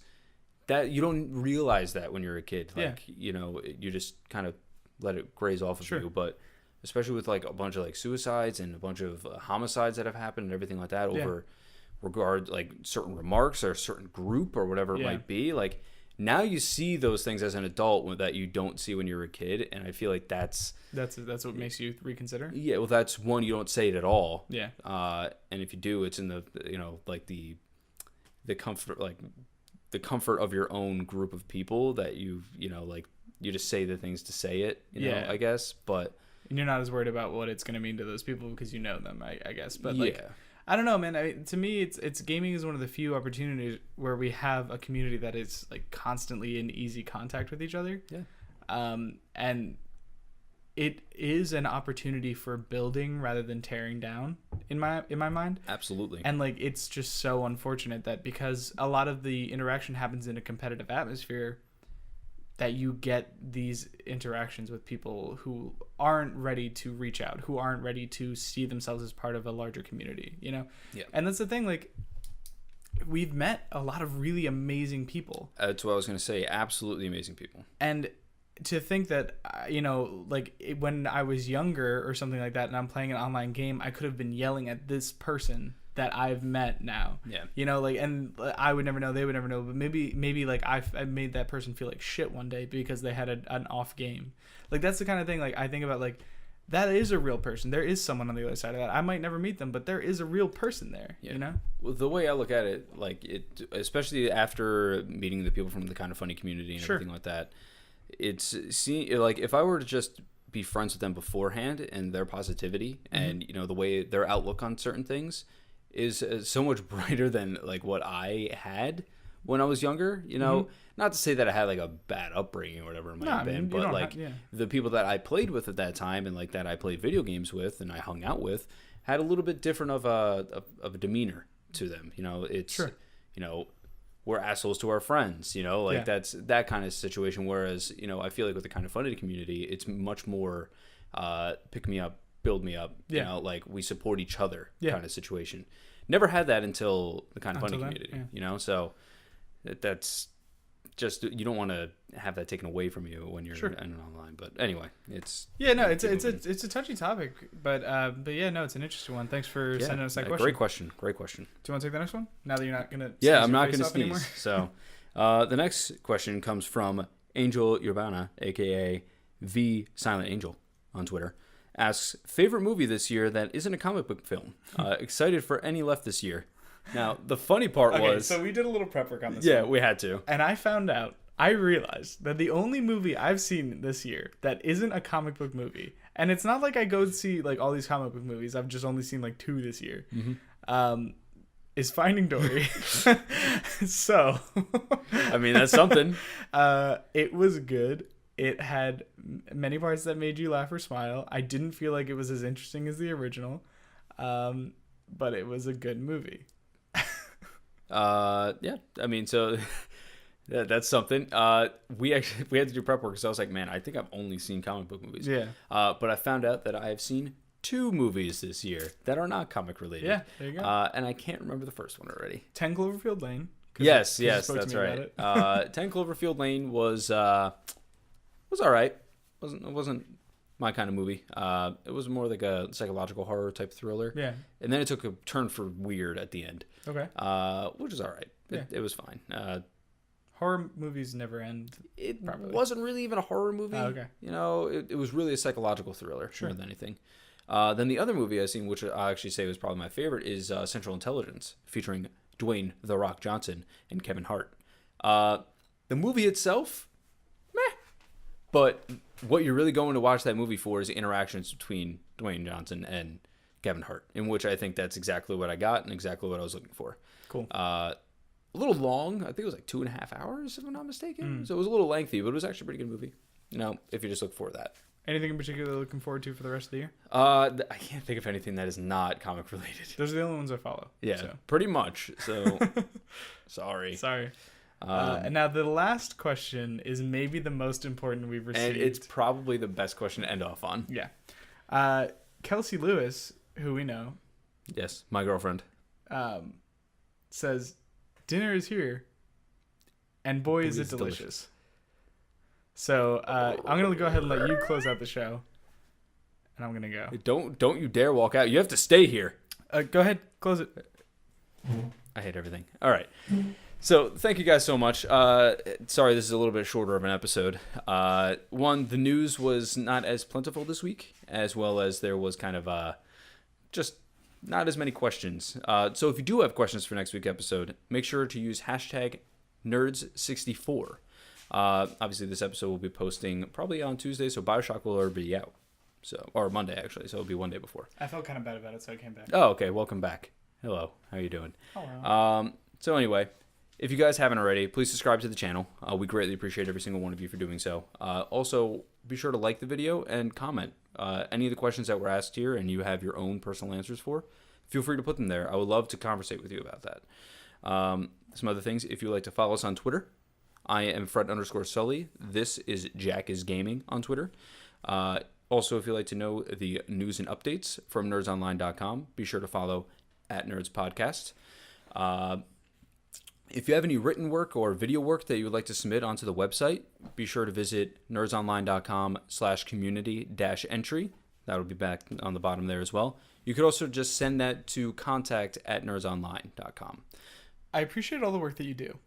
that you don't realize that when you're a kid. Like, yeah. You just kind of let it graze off of sure. you. But especially with like a bunch of like suicides and a bunch of homicides that have happened and everything like that over regard like certain remarks or a certain group or whatever it might be, like now you see those things as an adult that you don't see when you're a kid, and I feel like that's what makes you reconsider. Yeah, well, that's one, you don't say it at all. Yeah. And if you do, it's in the like the comfort, like the comfort of your own group of people that like you just say the things to say it, know, I guess. But and you're not as worried about what it's going to mean to those people because you know them, I guess. But like, yeah. I don't know, man. To me, it's gaming is one of the few opportunities where we have a community that is like constantly in easy contact with each other. Yeah. And it is an opportunity for building rather than tearing down in my mind. Absolutely. And like it's just so unfortunate that because a lot of the interaction happens in a competitive atmosphere, that you get these interactions with people who aren't ready to reach out, who aren't ready to see themselves as part of a larger community, Yeah. And that's the thing, like, we've met a lot of really amazing people. That's what I was going to say. Absolutely amazing people. And to think that, like when I was younger or something like that and I'm playing an online game, I could have been yelling at this person that I've met now. Yeah. Like, and I would never know, they would never know, but maybe like I made that person feel like shit one day because they had an off game. Like, that's the kind of thing, like, I think about, like, that is a real person. There is someone on the other side of that. I might never meet them, but there is a real person there, Well, the way I look at it, like, especially after meeting the people from the Kind of Funny community and everything like that, like, if I were to just be friends with them beforehand and their positivity and, the way their outlook on certain things is so much brighter than like what I had when I was younger, not to say that I had like a bad upbringing or whatever it might have been, but like the people that I played with at that time and like that I played video games with and I hung out with had a little bit different of a demeanor to them. It's, we're assholes to our friends, like that's that kind of situation. Whereas, I feel like with the Kind of Funny community, it's much more pick me up, build me up, like we support each other kind of situation. Never had that until the Kind of Funny community, so that's just, you don't want to have that taken away from you when you're in online. But anyway, it's a touchy topic, but yeah, no, it's an interesting one. Thanks for sending us that question. Great question. Do you want to take the next one now that you're not gonna? I'm not gonna sneeze anymore? So the next question comes from Angel Urbana, aka V Silent Angel on Twitter. Asks, favorite movie this year that isn't a comic book film. Excited for any left this year. Now, the funny part was... so we did a little prep work on this one. We had to. And I realized that the only movie I've seen this year that isn't a comic book movie, and it's not like I go see like all these comic book movies, I've just only seen like 2 this year, is Finding Dory. So... I mean, that's something. It was good. It had many parts that made you laugh or smile. I didn't feel like it was as interesting as the original, but it was a good movie. Yeah. I mean, so that's something. We had to do prep work because I was like, man, I think I've only seen comic book movies. Yeah. But I found out that I have seen 2 movies this year that are not comic related. Yeah, there you go. And I can't remember the first one already. 10 Cloverfield Lane. Yes, that's right. 10 Cloverfield Lane was all right. It wasn't my kind of movie. It was more like a psychological horror type thriller. Yeah. And then it took a turn for weird at the end. Okay. Which is all right. It was fine. Horror movies never end. It wasn't really even a horror movie. Oh, okay. It was really a psychological thriller more than anything. Then the other movie I've seen, which I actually say was probably my favorite, is Central Intelligence, featuring Dwayne "The Rock" Johnson and Kevin Hart. The movie itself, meh. But what you're really going to watch that movie for is the interactions between Dwayne Johnson and Kevin Hart, in which I think that's exactly what I got and exactly what I was looking for. Cool. a little long. I think it was like 2.5 hours, if I'm not mistaken. So it was a little lengthy, but it was actually a pretty good movie. If you just look for that. Anything in particular you're looking forward to for the rest of the year? I can't think of anything that is not comic related. Those are the only ones I follow. Yeah, so. Pretty much. So, sorry. And now the last question is maybe the most important we've received. And it's probably the best question to end off on. Yeah. Kelsey Lewis, who we know. Yes, my girlfriend. Says, dinner is here, and boy, is it delicious. So I'm going to go ahead and let you close out the show, and I'm going to go. Don't you dare walk out. You have to stay here. Go ahead, close it. I hate everything. All right. So thank you guys so much. Sorry, this is a little bit shorter of an episode. One, the news was not as plentiful this week, as well as there was kind of just not as many questions. So if you do have questions for next week's episode, make sure to use hashtag Nerds64. Obviously, this episode will be posting probably on Tuesday, so Bioshock will already be out. Or Monday, actually, so it'll be one day before. I felt kind of bad about it, so I came back. Oh, okay. Welcome back. Hello. How you doing? Hello. So anyway, if you guys haven't already, please subscribe to the channel. We greatly appreciate every single one of you for doing so. Also, be sure to like the video and comment. Any of the questions that were asked here and you have your own personal answers for, feel free to put them there. I would love to conversate with you about that. Some other things, if you'd like to follow us on Twitter, I am Fred_Sully. This is Jack is Gaming on Twitter. Also, if you'd like to know the news and updates from nerdsonline.com, be sure to follow @NerdsPodcast. If you have any written work or video work that you would like to submit onto the website, be sure to visit nerdsonline.com/community-entry. That'll be back on the bottom there as well. You could also just send that to contact@nerdsonline.com. I appreciate all the work that you do.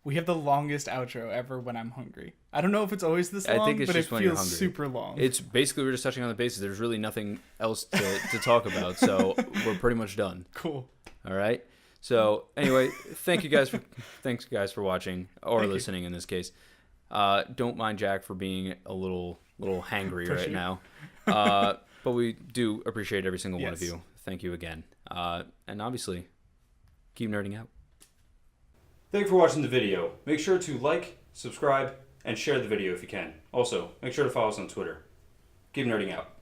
We have the longest outro ever when I'm hungry. I don't know if it's always this long, but it feels super long. It's basically, we're just touching on the bases. There's really nothing else to talk about, so we're pretty much done. Cool. All right. So anyway, thanks guys for watching or listening in this case. Don't mind Jack for being a little hangry right now. But we do appreciate every single one of you. Thank you again. And obviously, keep nerding out. Thank you for watching the video. Make sure to like, subscribe, and share the video if you can. Also, make sure to follow us on Twitter. Keep nerding out.